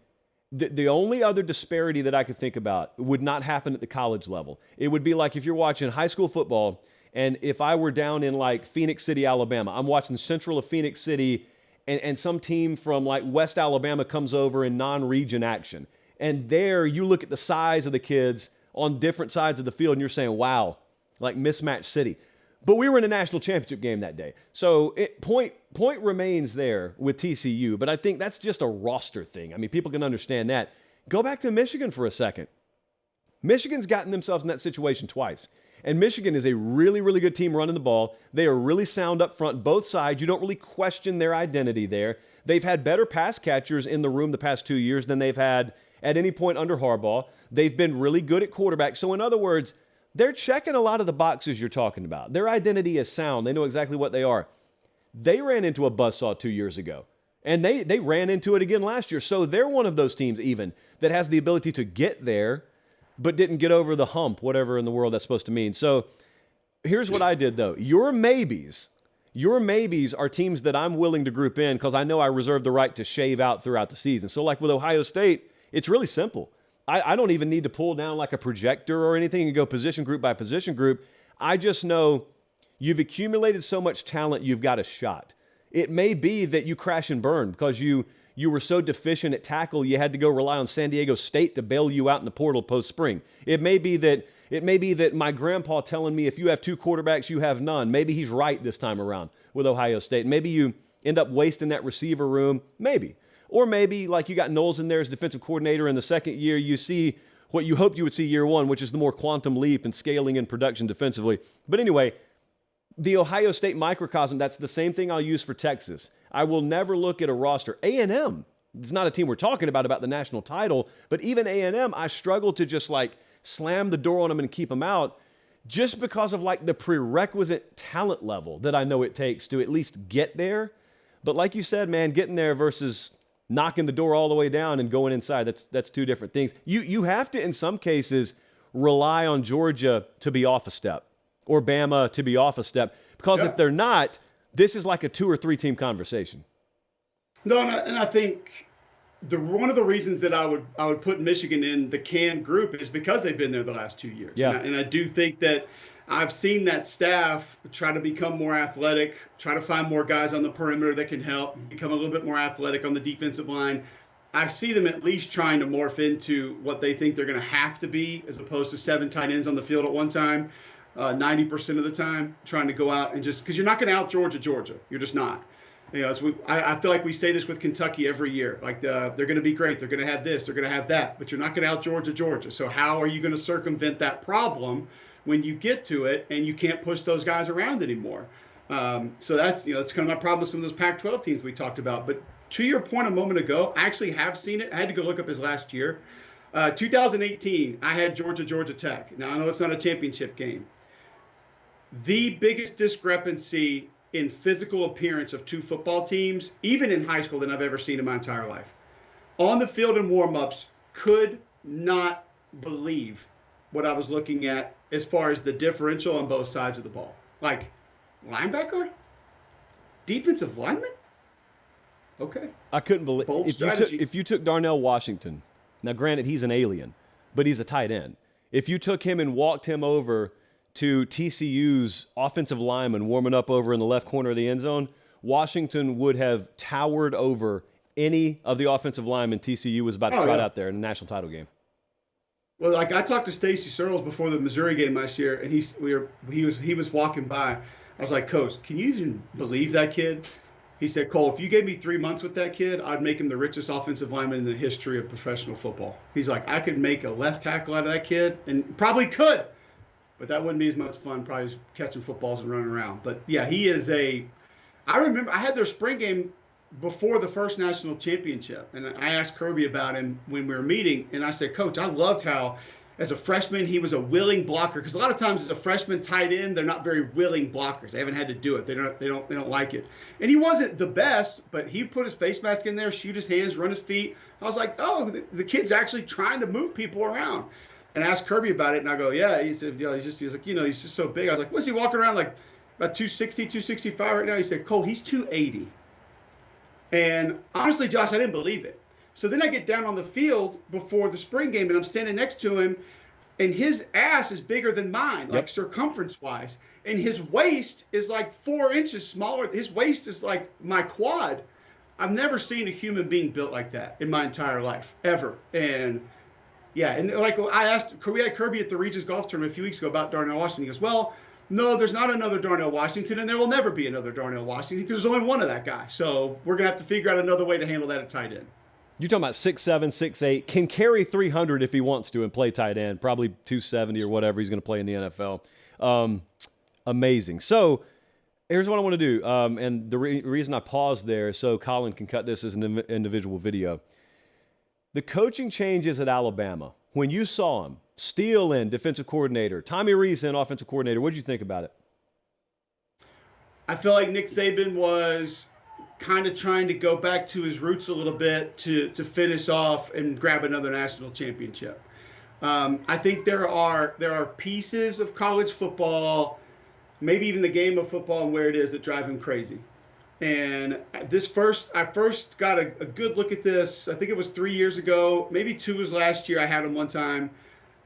the only other disparity that I could think about would not happen at the college level. It would be like if you're watching high school football, and if I were down in like Phoenix City, Alabama, I'm watching Central of Phoenix City, and some team from like West Alabama comes over in non-region action. And there you look at the size of the kids on different sides of the field, and you're saying, wow, like mismatched city. But we were in a national championship game that day. So point remains there with TCU, but I think that's just a roster thing. I mean, people can understand that. Go back to Michigan for a second. Michigan's gotten themselves in that situation twice. And Michigan is a really, really good team running the ball. They are really sound up front, both sides. You don't really question their identity there. They've had better pass catchers in the room the past 2 years than they've had at any point under Harbaugh. They've been really good at quarterback. So in other words, they're checking a lot of the boxes you're talking about. Their identity is sound. They know exactly what they are. They ran into a buzzsaw 2 years ago, and they ran into it again last year. So they're one of those teams even that has the ability to get there but didn't get over the hump, whatever in the world that's supposed to mean. So here's what I did, though. Your maybes are teams that I'm willing to group in because I know I reserve the right to shave out throughout the season. So like with Ohio State, it's really simple. I don't even need to pull down like a projector or anything and go position group by position group. I just know you've accumulated so much talent, you've got a shot. It may be that you crash and burn because you were so deficient at tackle, you had to go rely on San Diego State to bail you out in the portal post-spring. It may be that my grandpa telling me if you have 2 quarterbacks, you have none. Maybe he's right this time around with Ohio State. Maybe you end up wasting that receiver room. Maybe. Or maybe like you got Knowles in there as defensive coordinator in the second year, you see what you hoped you would see year one, which is the more quantum leap and scaling in production defensively. But anyway, the Ohio State microcosm, that's the same thing I'll use for Texas. I will never look at a roster. A&M, it's not a team we're talking about the national title, but even A&M, I struggle to just like slam the door on them and keep them out just because of like the prerequisite talent level that I know it takes to at least get there. But like you said, man, getting there versus knocking the door all the way down and going inside, that's 2 different things. You have to, in some cases, rely on Georgia to be off a step or Bama to be off a step because if they're not, this is like a 2 or 3 team conversation. No, and I think one of the reasons that I would put Michigan in the canned group is because they've been there the last 2 years. Yeah. And I do think that I've seen that staff try to become more athletic, try to find more guys on the perimeter that can help, become a little bit more athletic on the defensive line. I see them at least trying to morph into what they think they're going to have to be as opposed to 7 tight ends on the field at one time, 90% of the time, trying to go out and just – because you're not going to out Georgia. You're just not. You know, I feel like we say this with Kentucky every year. Like they're going to be great. They're going to have this. They're going to have that. But you're not going to out Georgia. So how are you going to circumvent that problem when you get to it and you can't push those guys around anymore? So that's kind of my problem with some of those Pac-12 teams we talked about. But to your point a moment ago, I actually have seen it. I had to go look up his last year. 2018, I had Georgia Tech. Now, I know it's not a championship game. The biggest discrepancy in physical appearance of 2 football teams, even in high school, than I've ever seen in my entire life. On the field in warm-ups, could not believe what I was looking at as far as the differential on both sides of the ball. Like linebacker, defensive lineman. Okay, I couldn't believe bold strategy. if you took Darnell Washington. Now, granted, he's an alien, but he's a tight end. If you took him and walked him over to TCU's offensive lineman warming up over in the left corner of the end zone, Washington would have towered over any of the offensive linemen TCU was about to trot out there in the national title game. Well, like I talked to Stacy Searles before the Missouri game last year, and he was walking by. I was like, Coach, can you even believe that kid? He said, Cole, if you gave me 3 months with that kid, I'd make him the richest offensive lineman in the history of professional football. He's like, I could make a left tackle out of that kid, and probably could, but that wouldn't be as much fun, probably as catching footballs and running around. But yeah, he is a. I remember I had their spring game before the first national championship, and I asked Kirby about him when we were meeting, and I said, Coach, I loved how as a freshman he was a willing blocker, because a lot of times as a freshman tight end they're not very willing blockers. They haven't had to do it. They don't like it. And he wasn't the best, but he put his face mask in there, shoot his hands, run his feet. I was like, oh, the kid's actually trying to move people around. And I asked Kirby about it, and I go, yeah. He said, he's like, he's just so big. I was like, what's he walking around like about 260, 265 right now? He said, Cole, he's 280. And honestly, Josh, I didn't believe it. So then I get down on the field before the spring game, and I'm standing next to him, and his ass is bigger than mine, like circumference-wise. And his waist is like 4 inches smaller. His waist is like my quad. I've never seen a human being built like that in my entire life, ever. And yeah, and like we had Kirby at the Regis Golf Tournament a few weeks ago about Darnell Washington. He goes, well, no, there's not another Darnell Washington, and there will never be another Darnell Washington because there's only one of that guy. So we're going to have to figure out another way to handle that at tight end. You're talking about 6'7", 6'8", can carry 300 if he wants to and play tight end, probably 270 or whatever he's going to play in the NFL. Amazing. So here's what I want to do, and the reason I paused there is so Colin can cut this as an individual video. The coaching changes at Alabama, when you saw him, Steele in defensive coordinator, Tommy Rees in offensive coordinator, what did you think about it? I feel like Nick Saban was kind of trying to go back to his roots a little bit to finish off and grab another national championship. I think there are pieces of college football, maybe even the game of football and where it is that drive him crazy. And I first got a good look at this. I think it was 3 years ago, maybe 2 was last year. I had him one time,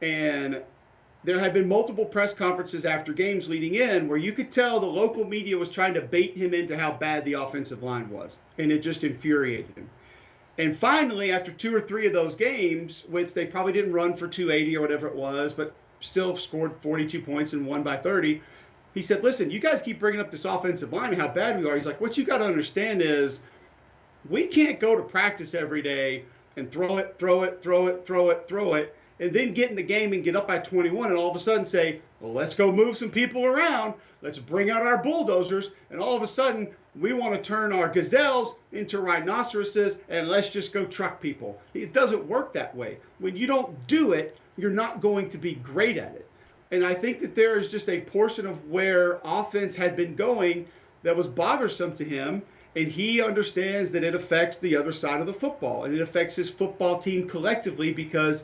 and there had been multiple press conferences after games leading in where you could tell the local media was trying to bait him into how bad the offensive line was, and it just infuriated him. And finally, after 2 or 3 of those games, which they probably didn't run for 280 or whatever it was, but still scored 42 points and won by 30, he said, listen, you guys keep bringing up this offensive line and how bad we are. He's like, what you got to understand is we can't go to practice every day and throw it, and then get in the game and get up by 21 and all of a sudden say, well, let's go move some people around. Let's bring out our bulldozers. And all of a sudden, we want to turn our gazelles into rhinoceroses and let's just go truck people. It doesn't work that way. When you don't do it, you're not going to be great at it. And I think that there is just a portion of where offense had been going that was bothersome to him. And he understands that it affects the other side of the football. And it affects his football team collectively because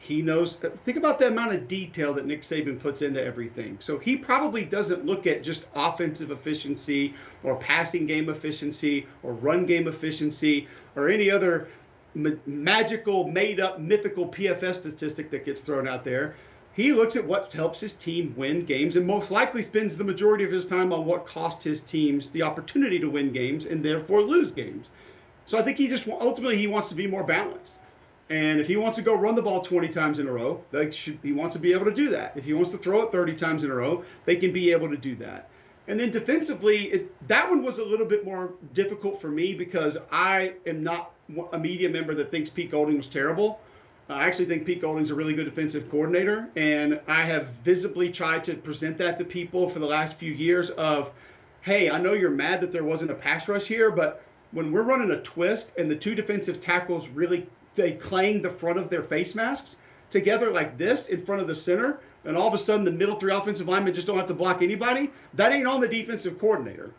he knows, think about the amount of detail that Nick Saban puts into everything. So he probably doesn't look at just offensive efficiency or passing game efficiency or run game efficiency or any other magical, made-up, mythical PFS statistic that gets thrown out there. He looks at what helps his team win games and most likely spends the majority of his time on what cost his teams the opportunity to win games and therefore lose games. So I think ultimately he wants to be more balanced. And if he wants to go run the ball 20 times in a row, he wants to be able to do that. If he wants to throw it 30 times in a row, they can be able to do that. And then defensively, that one was a little bit more difficult for me because I am not a media member that thinks Pete Golding was terrible. I actually think Pete Golding's a really good defensive coordinator, and I have visibly tried to present that to people for the last few years of, hey, I know you're mad that there wasn't a pass rush here, but when we're running a twist and the 2 defensive tackles they clang the front of their face masks together like this in front of the center, and all of a sudden the middle 3 offensive linemen just don't have to block anybody, that ain't on the defensive coordinator.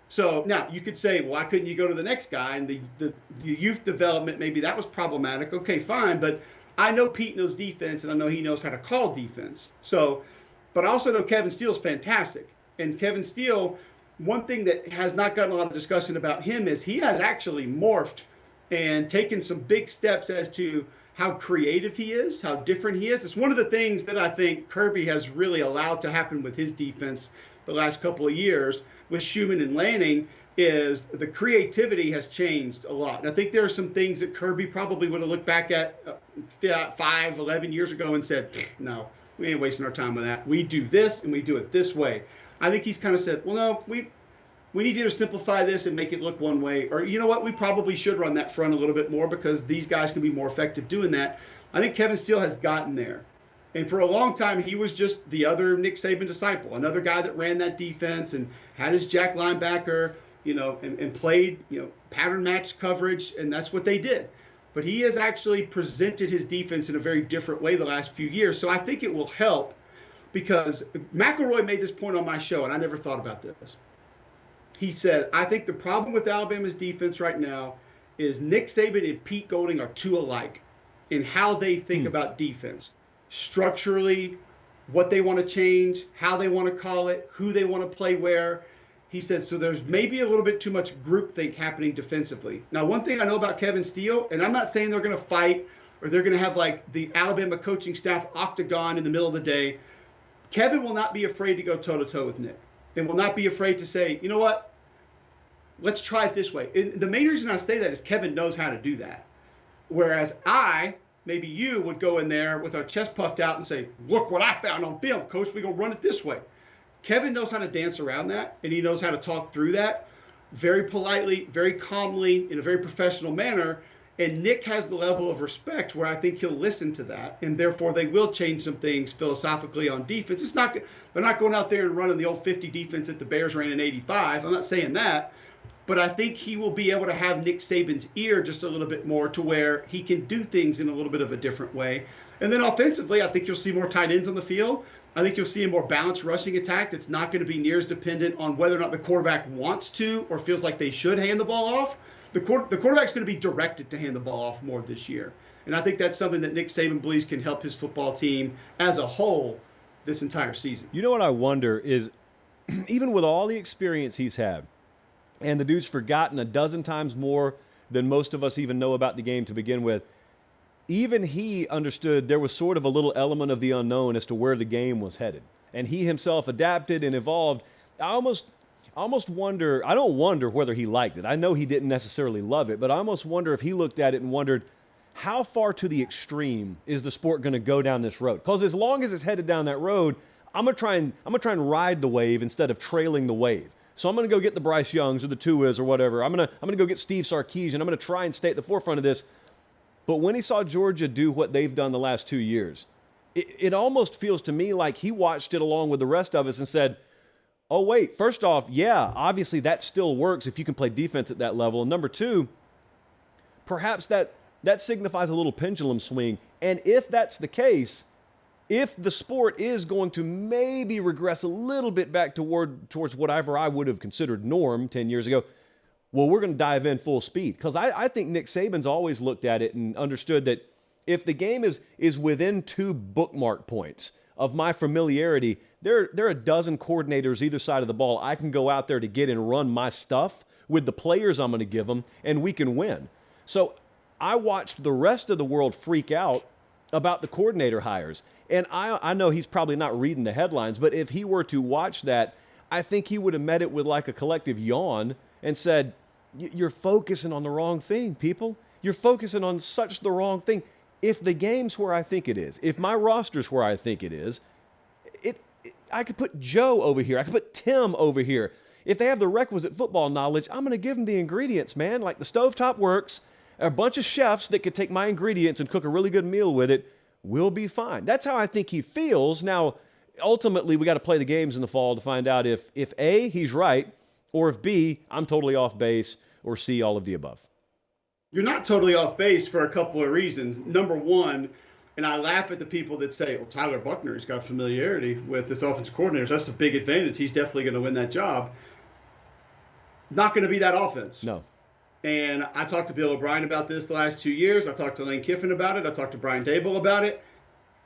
So now you could say, well, why couldn't you go to the next guy? And the youth development, maybe that was problematic. Okay, fine, but I know Pete knows defense, and I know he knows how to call defense. So But I also know Kevin Steele's fantastic. And Kevin Steele, one thing that has not gotten a lot of discussion about him is he has actually morphed and taken some big steps as to how creative he is, how different he is. It's one of the things that I think Kirby has really allowed to happen with his defense the last couple of years with Schumann and Lanning is the creativity has changed a lot. And I think there are some things that Kirby probably would have looked back at 5, 11 years ago and said, no, we ain't wasting our time on that. We do this and we do it this way. I think he's kind of said, well, no, we need to either simplify this and make it look one way, or you know what, we probably should run that front a little bit more because these guys can be more effective doing that. I think Kevin Steele has gotten there. And for a long time, he was just the other Nick Saban disciple, another guy that ran that defense and had his jack linebacker, and played, pattern match coverage, and that's what they did. But he has actually presented his defense in a very different way the last few years. So I think it will help because McElroy made this point on my show, and I never thought about this. He said, I think the problem with Alabama's defense right now is Nick Saban and Pete Golding are too alike in how they think about defense. Structurally, what they want to change, how they want to call it, who they want to play where. He said, so there's maybe a little bit too much groupthink happening defensively. Now, one thing I know about Kevin Steele, and I'm not saying they're going to fight or they're going to have like the Alabama coaching staff octagon in the middle of the day. Kevin will not be afraid to go toe-to-toe with Nick and will not be afraid to say, you know what, let's try it this way. And the main reason I say that is Kevin knows how to do that. Whereas maybe you would go in there with our chest puffed out and say, look what I found on film, coach, we're going to run it this way. Kevin knows how to dance around that, and he knows how to talk through that very politely, very calmly, in a very professional manner. And Nick has the level of respect where I think he'll listen to that, and therefore they will change some things philosophically on defense. They're not going out there and running the old 50 defense that the Bears ran in '85. I'm not saying that, but I think he will be able to have Nick Saban's ear just a little bit more to where he can do things in a little bit of a different way. And then offensively, I think you'll see more tight ends on the field. I think you'll see a more balanced rushing attack that's not going to be near as dependent on whether or not the quarterback wants to or feels like they should hand the ball off. The quarterback's going to be directed to hand the ball off more this year. And I think that's something that Nick Saban believes can help his football team as a whole this entire season. You know what I wonder is, even with all the experience he's had, and the dude's forgotten a dozen times more than most of us even know about the game to begin with, even he understood there was sort of a little element of the unknown as to where the game was headed. And he himself adapted and evolved. I almost wonder, I don't wonder whether he liked it. I know he didn't necessarily love it, but I almost wonder if he looked at it and wondered, how far to the extreme is the sport going to go down this road? Because as long as it's headed down that road, I'm gonna try and ride the wave instead of trailing the wave. So I'm going to go get the Bryce Youngs or the Tuas or whatever. I'm going to go get Steve Sarkisian. I'm going to try and stay at the forefront of this. But when he saw Georgia do what they've done the last 2 years, it almost feels to me like he watched it along with the rest of us and said, oh, wait, first off, yeah, obviously that still works if you can play defense at that level. And number two, perhaps that signifies a little pendulum swing. And if that's the case, if the sport is going to maybe regress a little bit back towards whatever I would have considered norm 10 years ago, well, we're going to dive in full speed. Because I think Nick Saban's always looked at it and understood that if the game is within 2 bookmark points of my familiarity, there are a dozen coordinators either side of the ball I can go out there to get and run my stuff with the players I'm going to give them, and we can win. So I watched the rest of the world freak out about the coordinator hires. And I know he's probably not reading the headlines, but if he were to watch that, I think he would have met it with like a collective yawn and said, you're focusing on the wrong thing, people. You're focusing on such the wrong thing. If the game's where I think it is, if my roster's where I think it is, I could put Joe over here. I could put Tim over here. If they have the requisite football knowledge, I'm going to give them the ingredients, man. Like the stovetop works. A bunch of chefs that could take my ingredients and cook a really good meal with it will be fine. That's how I think he feels. Now, ultimately, we got to play the games in the fall to find out if A, he's right, or if B, I'm totally off base, or C, all of the above. You're not totally off base for a couple of reasons. Number one, and I laugh at the people that say, well, Tyler Buckner's got familiarity with this offensive coordinator. So that's a big advantage. He's definitely going to win that job. Not going to be that offense. No. And I talked to Bill O'Brien about this the last 2 years. I talked to Lane Kiffin about it. I talked to Brian Dable about it.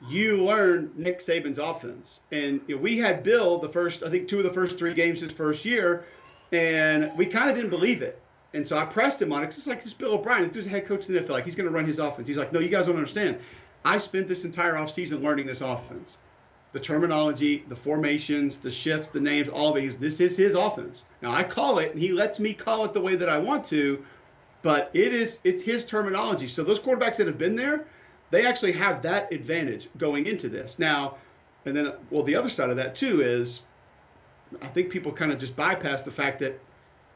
you learn Nick Saban's offense. And we had Bill the first, I think, two of the first three games his first year, and we kind of didn't believe it. And so I pressed him on it. It's like this Bill O'Brien, this dude's a head coach in the NFL, like he's going to run his offense. He's like, no, you guys don't understand. I spent this entire offseason learning this offense. The terminology, the formations, the shifts, the names, all these. This is his offense. Now I call it, and he lets me call it the way that I want to, but it's his terminology. So those quarterbacks that have been there, they actually have that advantage going into this. Now, and then, well, the other side of that too is I think people kind of just bypass the fact that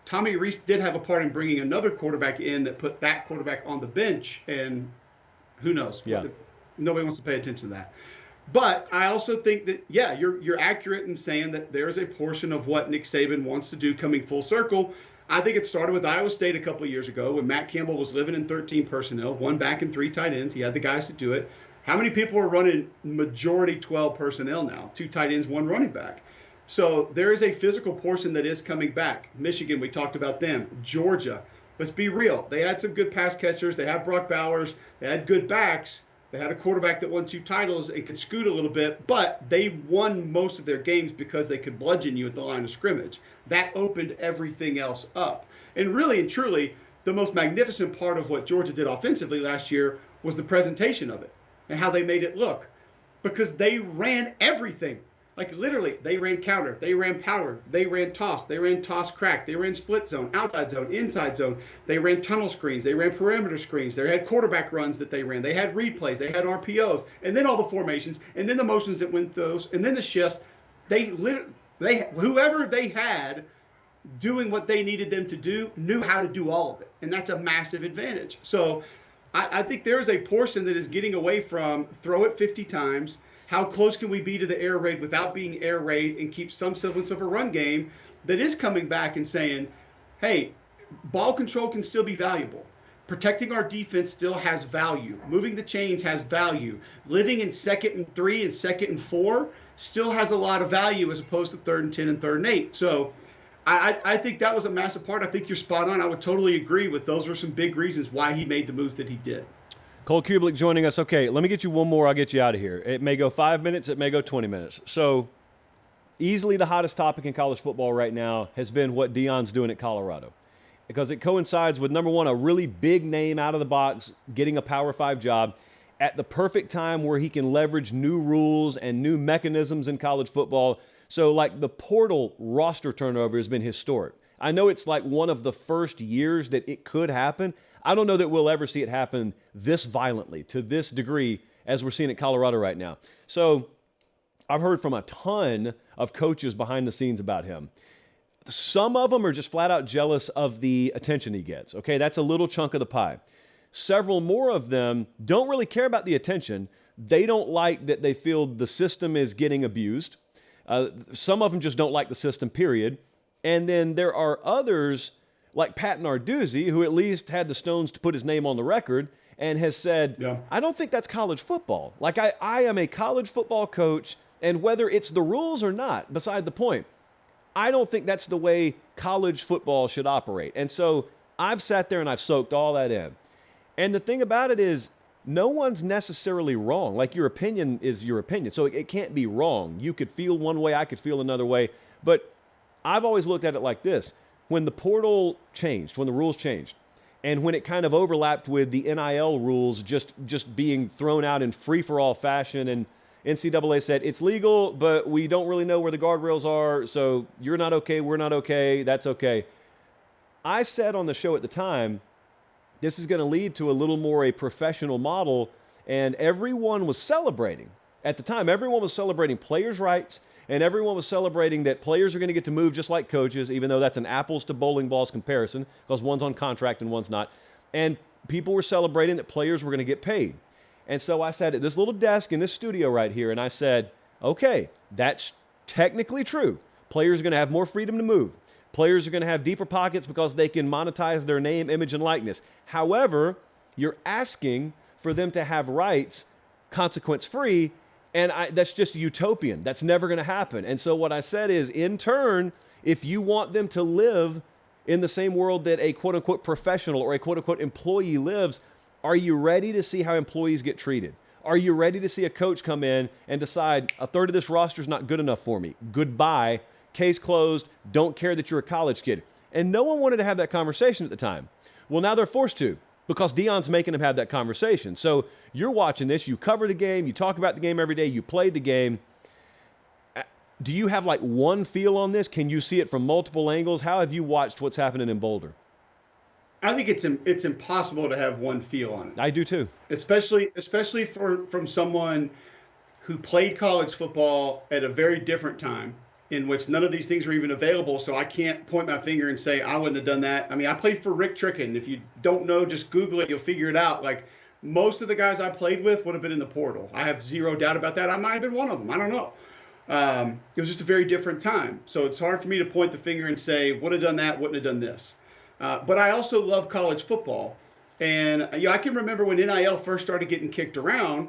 Tommy Rees did have a part in bringing another quarterback in that put that quarterback on the bench, and who knows? Yeah. Nobody wants to pay attention to that. But I also think that, yeah, you're accurate in saying that there's a portion of what Nick Saban wants to do coming full circle. I think it started with Iowa State a couple of years ago when Matt Campbell was living in 13 personnel, one back and three tight ends. He had the guys to do it. How many people are running majority 12 personnel now? Two tight ends, one running back. So there is a physical portion that is coming back. Michigan, we talked about them. Georgia, let's be real. They had some good pass catchers. They had Brock Bowers. They had good backs. They had a quarterback that won 2 titles and could scoot a little bit, but they won most of their games because they could bludgeon you at the line of scrimmage. That opened everything else up. And really and truly, the most magnificent part of what Georgia did offensively last year was the presentation of it and how they made it look, because they ran everything. Like literally, they ran counter, they ran power, they ran toss crack, they ran split zone, outside zone, inside zone. They ran tunnel screens, they ran perimeter screens, they had quarterback runs that they ran, they had replays, they had RPOs, and then all the formations, and then the motions that went those, and then the shifts. Whoever they had doing what they needed them to do knew how to do all of it, and that's a massive advantage. So I think there is a portion that is getting away from throw it 50 times. How close can we be to the air raid without being air raid and keep some semblance of a run game that is coming back and saying, hey, ball control can still be valuable. Protecting our defense still has value. Moving the chains has value. Living in 2nd and 3 and 2nd and 4 still has a lot of value as opposed to 3rd and 10 and 3rd and 8. So I think that was a massive part. I think you're spot on. I would totally agree with those were some big reasons why he made the moves that he did. Cole Cubelic joining us. Okay, let me get you one more. I'll get you out of here. It may go 5 minutes. It may go 20 minutes. So easily the hottest topic in college football right now has been what Deion's doing at Colorado, because it coincides with, number one, a really big name out of the box, getting a Power 5 job at the perfect time where he can leverage new rules and new mechanisms in college football. So like the portal roster turnover has been historic. I know it's like one of the first years that it could happen. I don't know that we'll ever see it happen this violently, to this degree, as we're seeing at Colorado right now. So I've heard from a ton of coaches behind the scenes about him. Some of them are just flat out jealous of the attention he gets. Okay, that's a little chunk of the pie. Several more of them don't really care about the attention. They don't like that they feel the system is getting abused. Some of them just don't like the system, period. And then there are others like Pate who at least had the stones to put his name on the record and has said, yeah, I don't think that's college football. Like I am a college football coach, and whether it's the rules or not, beside the point, I don't think that's the way college football should operate. And so I've sat there and I've soaked all that in. And the thing about it is, no one's necessarily wrong. Like, your opinion is your opinion. So it can't be wrong. You could feel one way, I could feel another way. But I've always looked at it like this. When the portal changed, when the rules changed, and when it kind of overlapped with the NIL rules just being thrown out in free-for-all fashion, and NCAA said, it's legal, but we don't really know where the guardrails are, so you're not okay, we're not okay, that's okay. I said on the show at the time, this is going to lead to a little more a professional model, and everyone was celebrating. At the time, everyone was celebrating players' rights, and everyone was celebrating that players are going to get to move just like coaches, even though that's an apples to bowling balls comparison, because one's on contract and one's not. And people were celebrating that players were going to get paid. And so I sat at this little desk in this studio right here, and I said, okay, that's technically true. Players are going to have more freedom to move. Players are going to have deeper pockets because they can monetize their name, image, and likeness. However, you're asking for them to have rights consequence-free, and that's just utopian. That's never going to happen. And so what I said is, in turn, if you want them to live in the same world that a quote-unquote professional or a quote-unquote employee lives, are you ready to see how employees get treated? Are you ready to see a coach come in and decide a third of this roster is not good enough for me? Goodbye. Case closed. Don't care that you're a college kid. And no one wanted to have that conversation at the time. Well, now they're forced to because Deion's making them have that conversation. So you're watching this. You cover the game. You talk about the game every day. You played the game. Do you have like one feel on this? Can you see it from multiple angles? How have you watched what's happening in Boulder? I think it's impossible to have one feel on it. I do too. Especially from someone who played college football at a very different time in which none of these things were even available. So I can't point my finger and say I wouldn't have done that. I mean, I played for Rick Tricken. If you don't know, just Google it. You'll figure it out. Like most of the guys I played with would have been in the portal. I have zero doubt about that. I might have been one of them. I don't know. It was just a very different time. So it's hard for me to point the finger and say, would have done that, wouldn't have done this. But I also love college football. And I can remember when NIL first started getting kicked around,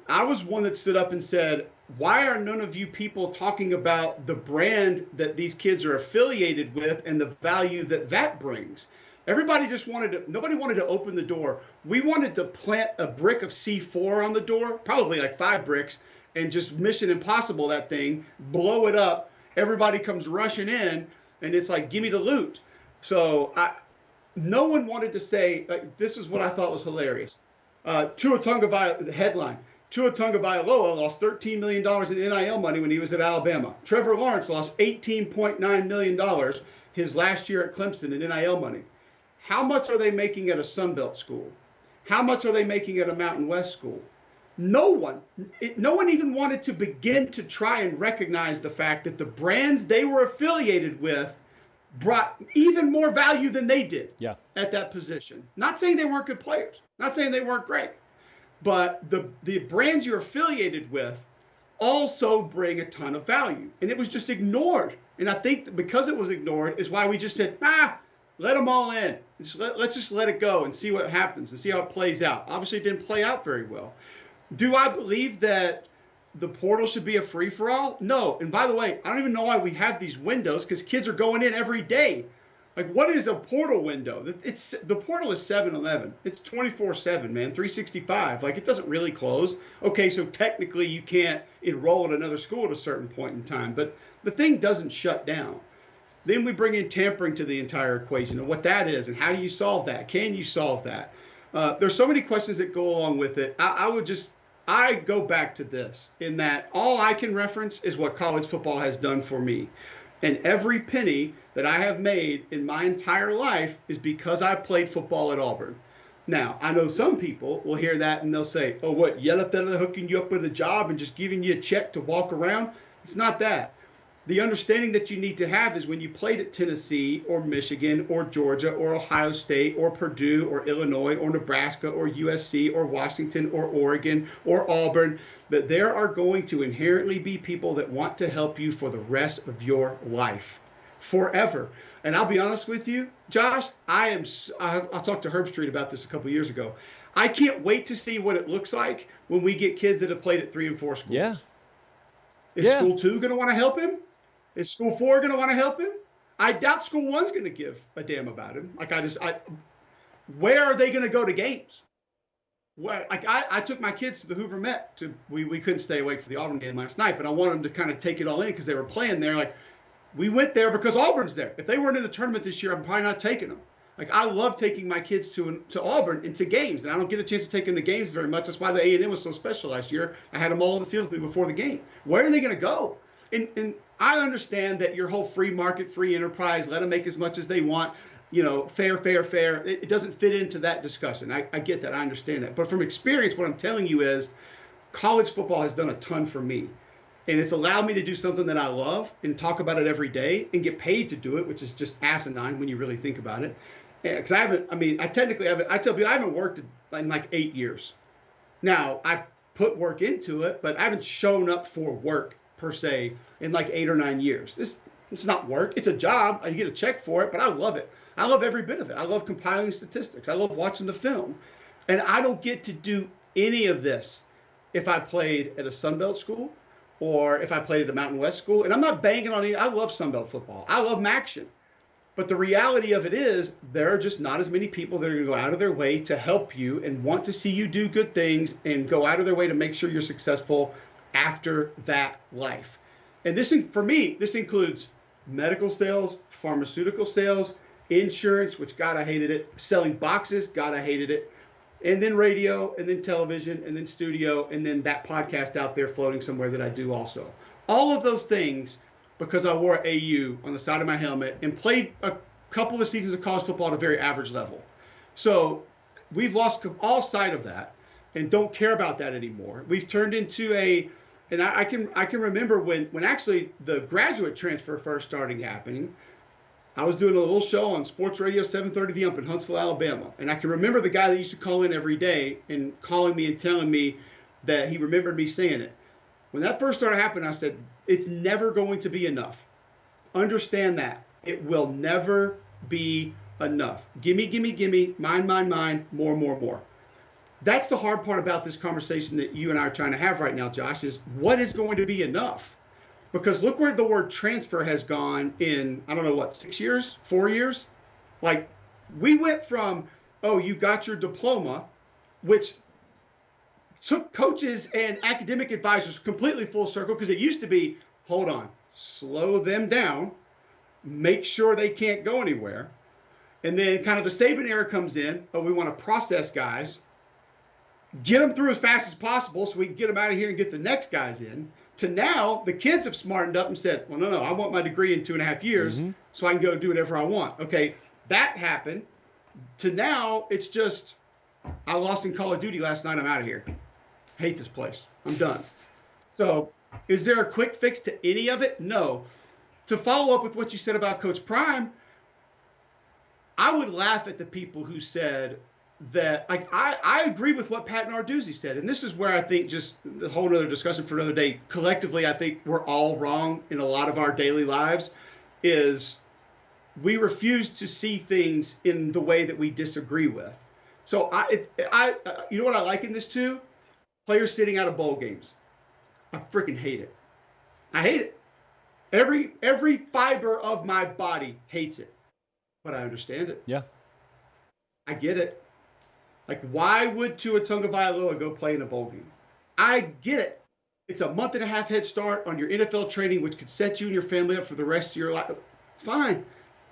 I was one that stood up and said, why are none of you people talking about the brand that these kids are affiliated with and the value that that brings? Everybody just nobody wanted to open the door. We wanted to plant a brick of C4 on the door, probably like 5 bricks, and just Mission Impossible that thing, blow it up. Everybody comes rushing in, and it's like, give me the loot. So no one wanted to say, this is what I thought was hilarious. Tua Tagovailoa, the headline, Tua Tagovailoa lost $13 million in NIL money when he was at Alabama. Trevor Lawrence lost $18.9 million his last year at Clemson in NIL money. How much are they making at a Sun Belt school? How much are they making at a Mountain West school? No one even wanted to begin to try and recognize the fact that the brands they were affiliated with brought even more value than they did at that position. Not saying they weren't good players, not saying they weren't great, but the brands you're affiliated with also bring a ton of value. And it was just ignored. And I think that because it was ignored is why we just said, let them all in. Let's just let it go and see what happens and see how it plays out. Obviously, it didn't play out very well. Do I believe that the portal should be a free-for-all? No. And by the way, I don't even know why we have these windows because kids are going in every day. Like, what is a portal window? The portal is 7-Eleven. It's 24/7, man, 365. Like, it doesn't really close. Okay, so technically you can't enroll at another school at a certain point in time, but the thing doesn't shut down. Then we bring in tampering to the entire equation and what that is and how do you solve that? Can you solve that? There's so many questions that go along with it. I go back to this in that all I can reference is what college football has done for me. And every penny that I have made in my entire life is because I played football at Auburn. Now, I know some people will hear that and they'll say, oh, what, Yellowfella hooking you up with a job and just giving you a check to walk around? It's not that. The understanding that you need to have is when you played at Tennessee or Michigan or Georgia or Ohio State or Purdue or Illinois or Nebraska or USC or Washington or Oregon or Auburn, that there are going to inherently be people that want to help you for the rest of your life, forever. And I'll be honest with you, Josh, I talked to Herb Street about this a couple years ago. I can't wait to see what it looks like when we get kids that have played at 3 and 4 schools. Yeah. Is School 2 going to want to help him? Is School 4 going to want to help him? I doubt School 1's going to give a damn about him. Where are they going to go to games? I took my kids to the Hoover Met. We couldn't stay awake for the Auburn game last night, but I wanted them to kind of take it all in because they were playing there. Like, we went there because Auburn's there. If they weren't in the tournament this year, I'm probably not taking them. Like, I love taking my kids to Auburn and to games, and I don't get a chance to take them to games very much. That's why the A&M was so special last year. I had them all in the field before the game. Where are they going to go? And I understand that your whole free market, free enterprise, let them make as much as they want, fair. It doesn't fit into that discussion. I get that. I understand that. But from experience, what I'm telling you is college football has done a ton for me. And it's allowed me to do something that I love and talk about it every day and get paid to do it, which is just asinine when you really think about it. Because I tell people I haven't worked in like 8 years. Now, I put work into it, but I haven't shown up for work per se in like 8 or 9 years. It's not work. It's a job. You get a check for it, but I love it. I love every bit of it. I love compiling statistics. I love watching the film. And I don't get to do any of this if I played at a Sun Belt school or if I played at a Mountain West school. And I'm not banging on any. I love Sun Belt football. I love action. But the reality of it is there are just not as many people that are going to go out of their way to help you and want to see you do good things and go out of their way to make sure you're successful after that life. And this, for me, this includes medical sales, pharmaceutical sales, insurance, which God, I hated it, selling boxes, God, I hated it, and then radio, and then television, and then studio, and then that podcast out there floating somewhere that I do also. All of those things because I wore AU on the side of my helmet and played a couple of seasons of college football at a very average level. So we've lost all sight of that and don't care about that anymore. We've turned into and I can remember when actually the graduate transfer first started happening. I was doing a little show on Sports Radio 730 The Ump in Huntsville, Alabama. And I can remember the guy that used to call in every day and calling me and telling me that he remembered me saying it. When that first started happening, I said, it's never going to be enough. Understand that. It will never be enough. Gimme, gimme, gimme, mine, mine, mine, more, more, more. That's the hard part about this conversation that you and I are trying to have right now, Josh, is what is going to be enough? Because look where the word transfer has gone in, I don't know what, 6 years, 4 years? Like, we went from, oh, you got your diploma, which took coaches and academic advisors completely full circle, because it used to be, hold on, slow them down, make sure they can't go anywhere. And then kind of the Saban era comes in, oh, we want to process guys, get them through as fast as possible so we can get them out of here and get the next guys in. To now, the kids have smartened up and said, well, no, I want my degree in 2.5 years so I can go do whatever I want. Okay, that happened. To now, it's just, I lost in Call of Duty last night, I'm out of here. Hate this place. I'm done. So is there a quick fix to any of it? No. To follow up with what you said about Coach Prime, I would laugh at the people who said that, like, I agree with what Pat Narduzzi said. And this is where I think, just the whole other discussion for another day, collectively, I think we're all wrong in a lot of our daily lives, is we refuse to see things in the way that we disagree with. So you know what I liken this to? Players sitting out of bowl games. I freaking hate it. I hate it. Every fiber of my body hates it. But I understand it. Yeah. I get it. Like, why would Tua Tagovailoa go play in a bowl game? I get it. It's a month and a half head start on your NFL training, which could set you and your family up for the rest of your life. Fine.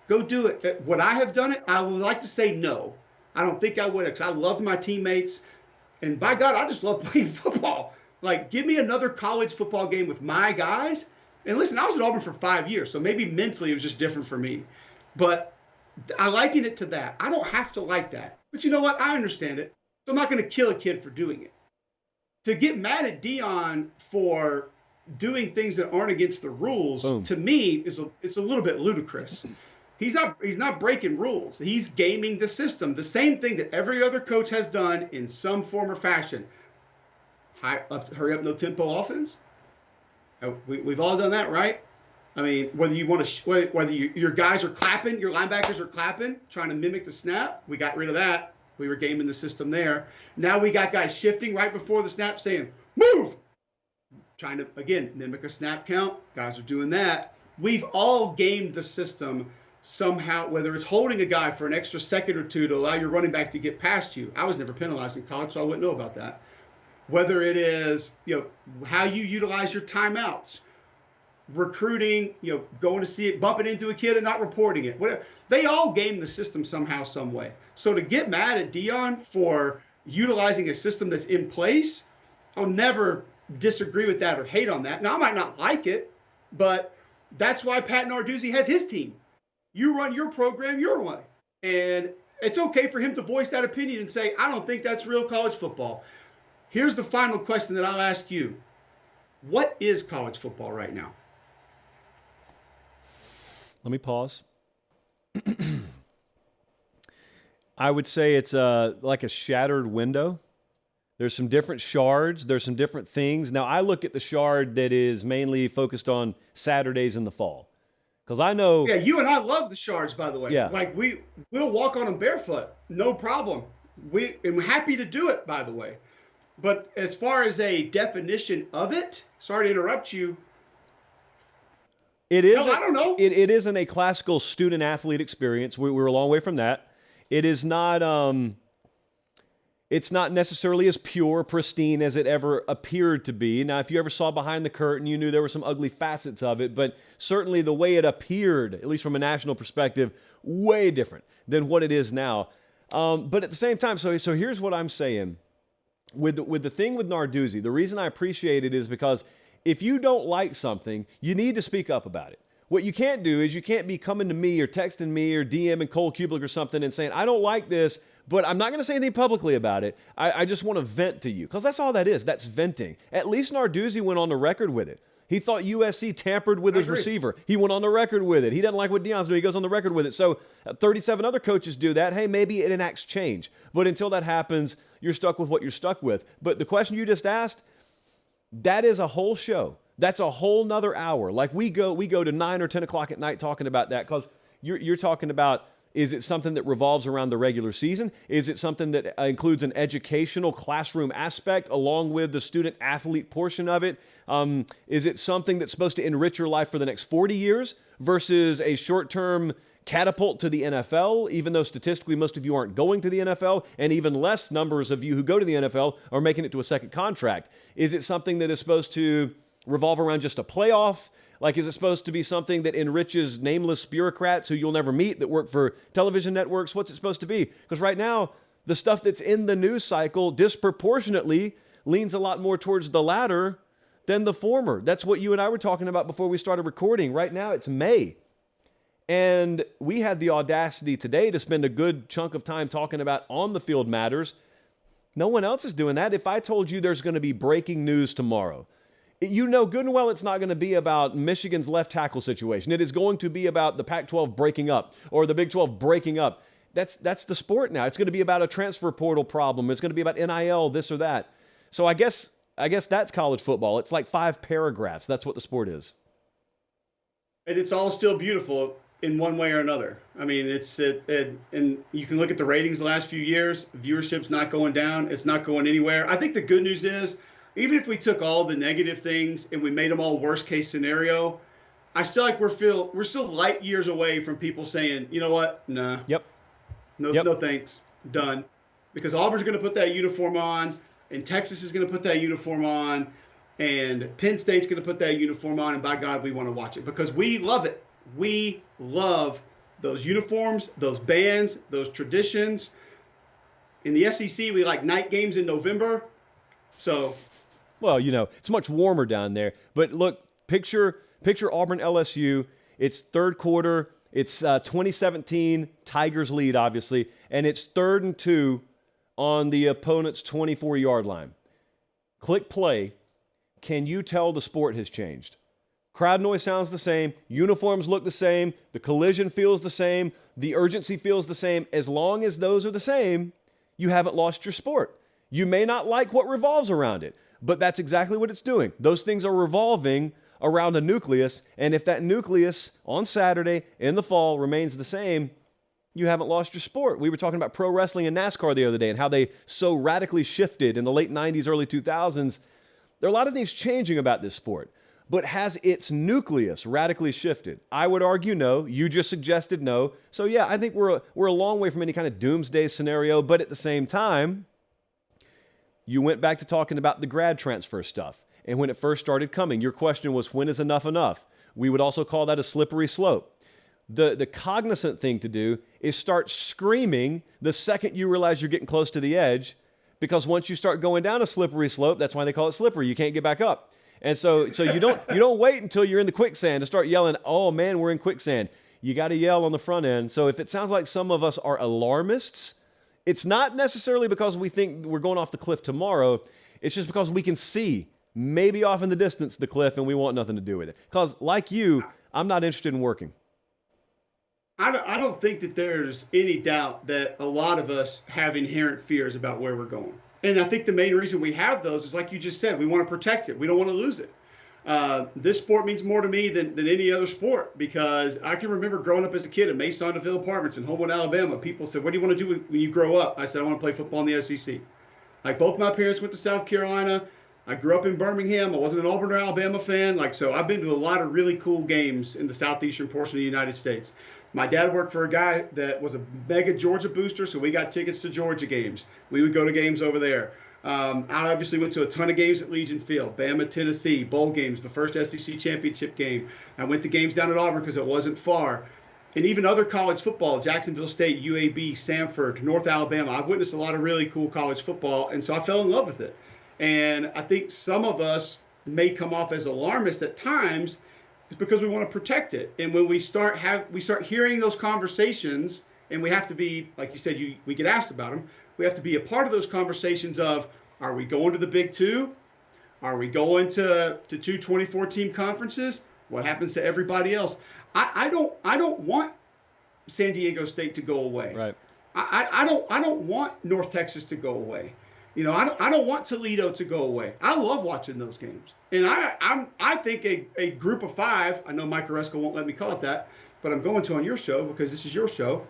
Go do it. Would I have done it? I would like to say no. I don't think I would, because I love my teammates. And by God, I just love playing football. Like, give me another college football game with my guys. And listen, I was at Auburn for 5 years, so maybe mentally it was just different for me. But I liken it to that. I don't have to like that. But you know what? I understand it. So I'm not going to kill a kid for doing it. To get mad at Dion for doing things that aren't against the rules, to me, it's a little bit ludicrous. He's not breaking rules. He's gaming the system. The same thing that every other coach has done in some form or fashion. Hurry up, no tempo offense. We've all done that, right? I mean, whether your guys are clapping, your linebackers are clapping, trying to mimic the snap, we got rid of that. We were gaming the system there. Now we got guys shifting right before the snap, saying, move! Trying to, again, mimic a snap count. Guys are doing that. We've all gamed the system somehow, whether it's holding a guy for an extra second or two to allow your running back to get past you. I was never penalized in college, so I wouldn't know about that. Whether it is, how you utilize your timeouts, recruiting, going to see it, bumping into a kid and not reporting it, whatever. They all game the system somehow, some way. So to get mad at Dion for utilizing a system that's in place, I'll never disagree with that or hate on that. Now, I might not like it, but that's why Pat Narduzzi has his team. You run your program your way. And it's okay for him to voice that opinion and say, I don't think that's real college football. Here's the final question that I'll ask you. What is college football right now? Let me pause. I would say it's like a shattered window. There's some different shards. There's some different things. Now, I look at the shard that is mainly focused on Saturdays in the fall. Because I know... Yeah, you and I love the shards, by the way. Yeah. Like, we'll walk on them barefoot. No problem. And we're happy to do it, by the way. But as far as a definition of it, sorry to interrupt you, It Hell, I isn't. don't know. It isn't a classical student athlete experience. We're a long way from that. It is not. It's not necessarily as pure, pristine as it ever appeared to be. Now, if you ever saw behind the curtain, you knew there were some ugly facets of it, but certainly the way it appeared, at least from a national perspective, way different than what it is now. But at the same time, so here's what I'm saying. With the thing with Narduzzi, the reason I appreciate it is because if you don't like something, you need to speak up about it. What you can't do is you can't be coming to me or texting me or DMing Cole Cubelic or something and saying, I don't like this, but I'm not going to say anything publicly about it. I just want to vent to you. Because that's all that is. That's venting. At least Narduzzi went on the record with it. He thought USC tampered with his receiver. He went on the record with it. He doesn't like what Deion's doing. He goes on the record with it. So 37 other coaches do that. Hey, maybe it enacts change. But until that happens, you're stuck with what you're stuck with. But the question you just asked, that is a whole show. That's a whole nother hour. Like we go to 9 or 10 o'clock at night talking about that because you're talking about, is it something that revolves around the regular season? Is it something that includes an educational classroom aspect along with the student athlete portion of it? Is it something that's supposed to enrich your life for the next 40 years versus a short-term catapult to the NFL, even though statistically most of you aren't going to the NFL, and even less numbers of you who go to the NFL are making it to a second contract? Is it something that is supposed to revolve around just a playoff? Like, is it supposed to be something that enriches nameless bureaucrats who you'll never meet that work for television networks? What's it supposed to be? Because right now, the stuff that's in the news cycle disproportionately leans a lot more towards the latter than the former. That's what you and I were talking about before we started recording. Right now, it's May. And we had the audacity today to spend a good chunk of time talking about on-the-field matters. No one else is doing that. If I told you there's going to be breaking news tomorrow, you know good and well it's not going to be about Michigan's left tackle situation. It is going to be about the Pac-12 breaking up or the Big 12 breaking up. That's the sport now. It's going to be about a transfer portal problem. It's going to be about NIL, this or that. So I guess that's college football. It's like 5 paragraphs. That's what the sport is. And it's all still beautiful in one way or another. I mean, and you can look at the ratings the last few years. Viewership's not going down. It's not going anywhere. I think the good news is, even if we took all the negative things and we made them all worst case scenario, I still like we're still light years away from people saying, you know what, nah, no thanks, done, because Auburn's going to put that uniform on, and Texas is going to put that uniform on, and Penn State's going to put that uniform on, and by God, we want to watch it because we love it. We love those uniforms, those bands, those traditions. In the SEC, we like night games in November, so. Well, it's much warmer down there. But look, picture Auburn LSU. It's third quarter. It's 2017. Tigers lead, obviously. And it's 3rd and 2 on the opponent's 24-yard line. Click play. Can you tell the sport has changed? Crowd noise sounds the same. Uniforms look the same. The collision feels the same. The urgency feels the same. As long as those are the same, you haven't lost your sport. You may not like what revolves around it, but that's exactly what it's doing. Those things are revolving around a nucleus, and if that nucleus on Saturday in the fall remains the same, you haven't lost your sport. We were talking about pro wrestling and NASCAR the other day and how they so radically shifted in the late 90s, early 2000s. There are a lot of things changing about this sport, but has its nucleus radically shifted? I would argue no. You just suggested no. So yeah, I think we're a long way from any kind of doomsday scenario, but at the same time, you went back to talking about the grad transfer stuff. And when it first started coming, your question was, when is enough enough? We would also call that a slippery slope. The cognizant thing to do is start screaming the second you realize you're getting close to the edge, because once you start going down a slippery slope, that's why they call it slippery. You can't get back up. And so you don't wait until you're in the quicksand to start yelling, oh man, we're in quicksand. You got to yell on the front end. So if it sounds like some of us are alarmists, it's not necessarily because we think we're going off the cliff tomorrow. It's just because we can see maybe off in the distance the cliff and we want nothing to do with it. Because like you, I'm not interested in working. I don't think that there's any doubt that a lot of us have inherent fears about where we're going. And I think the main reason we have those is, like you just said, we want to protect it. We don't want to lose it. This sport means more to me than any other sport, because I can remember growing up as a kid at Mason-Deville Apartments in Homewood, Alabama. People said, what do you want to do when you grow up? I said, I want to play football in the SEC. Like, both my parents went to South Carolina. I grew up in Birmingham. I wasn't an Auburn or Alabama fan. Like, so I've been to a lot of really cool games in the southeastern portion of the United States. My dad worked for a guy that was a mega Georgia booster, so we got tickets to Georgia games. We would go to games over there. I obviously went to a ton of games at Legion Field, Bama, Tennessee, bowl games, the first SEC championship game. I went to games down at Auburn because it wasn't far. And even other college football, Jacksonville State, UAB, Samford, North Alabama. I've witnessed a lot of really cool college football, and so I fell in love with it. And I think some of us may come off as alarmists at times, is because we want to protect it. And when we start hearing those conversations, and we have to be, like you said, we get asked about them. We have to be a part of those conversations of, are we going to the Big Two? Are we going to two 24-team conferences? What happens to everybody else? I don't want San Diego State to go away. Right. I don't want North Texas to go away. You know, I don't want Toledo to go away. I love watching those games. And I think a group of five, I know Mike Oresco won't let me call it that, but I'm going to on your show because this is your show.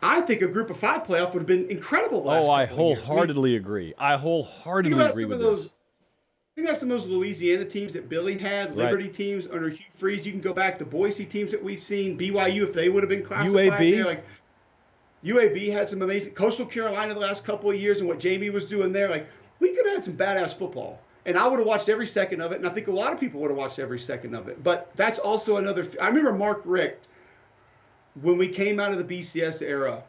I think a group of five playoff would have been incredible last Oh, I wholeheartedly agree. I wholeheartedly agree with this. Think about some of those Louisiana teams that Billy had, Liberty teams under Hugh Freeze. You can go back to Boise teams that we've seen, BYU if they would have been classified UAB. there. Like UAB had some amazing Coastal Carolina the last couple of years and what Jamie was doing there. Like we could have had some badass football. And I would have watched every second of it, and I think a lot of people would have watched every second of it. But that's also another I remember Mark Richt, when we came out of the BCS era,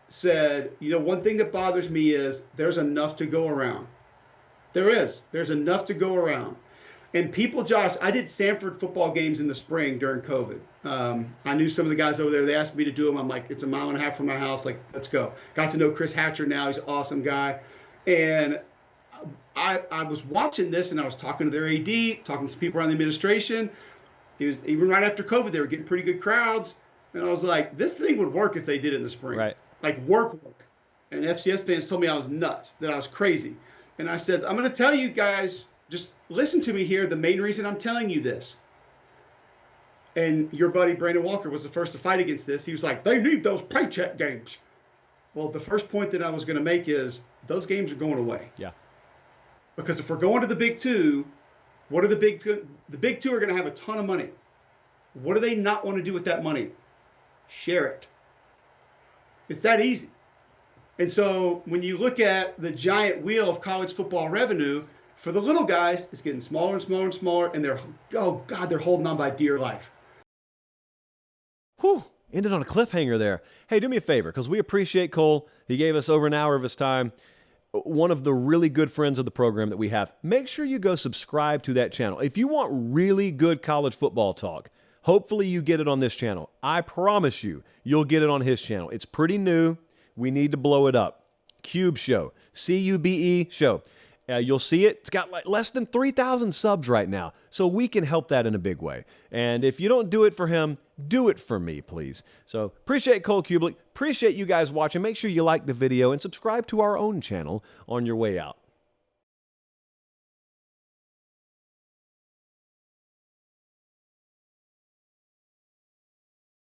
said, you know, one thing that bothers me is there's enough to go around. There is. There's enough to go around. And people, Josh, I did Samford football games in the spring during COVID. I knew some of the guys over there. They asked me to do them. I'm like, it's a mile and a half from my house. Like, let's go. Got to know Chris Hatcher now. He's an awesome guy. And I was watching this, and I was talking to their AD, talking to some people around the administration. Even right after COVID, they were getting pretty good crowds. And I was like, this thing would work if they did it in the spring. Right. Like, work. And FCS fans told me I was nuts, that I was crazy. And I said, I'm going to tell you guys, just listen to me here, the main reason I'm telling you this. And your buddy Brandon Walker was the first to fight against this. He was like, they need those paycheck games. Well, the first point that I was going to make is those games are going away. Yeah. Because if we're going to the Big Two, what are the Big Two? The Big Two are going to have a ton of money. What do they not want to do with that money? Share it. It's that easy. And so when you look at the giant wheel of college football revenue, for the little guys, it's getting smaller and smaller and smaller, and they're holding on by dear life. Whew, ended on a cliffhanger there. Hey, do me a favor, because we appreciate Cole. He gave us over an hour of his time. One of the really good friends of the program that we have. Make sure you go subscribe to that channel. If you want really good college football talk, hopefully you get it on this channel. I promise you, you'll get it on his channel. It's pretty new. We need to blow it up. Cube Show. C-U-B-E Show. You'll see it. It's got like less than 3,000 subs right now. So we can help that in a big way. And if you don't do it for him, do it for me, please. So appreciate Cole Cubelic. Appreciate you guys watching. Make sure you like the video and subscribe to our own channel on your way out.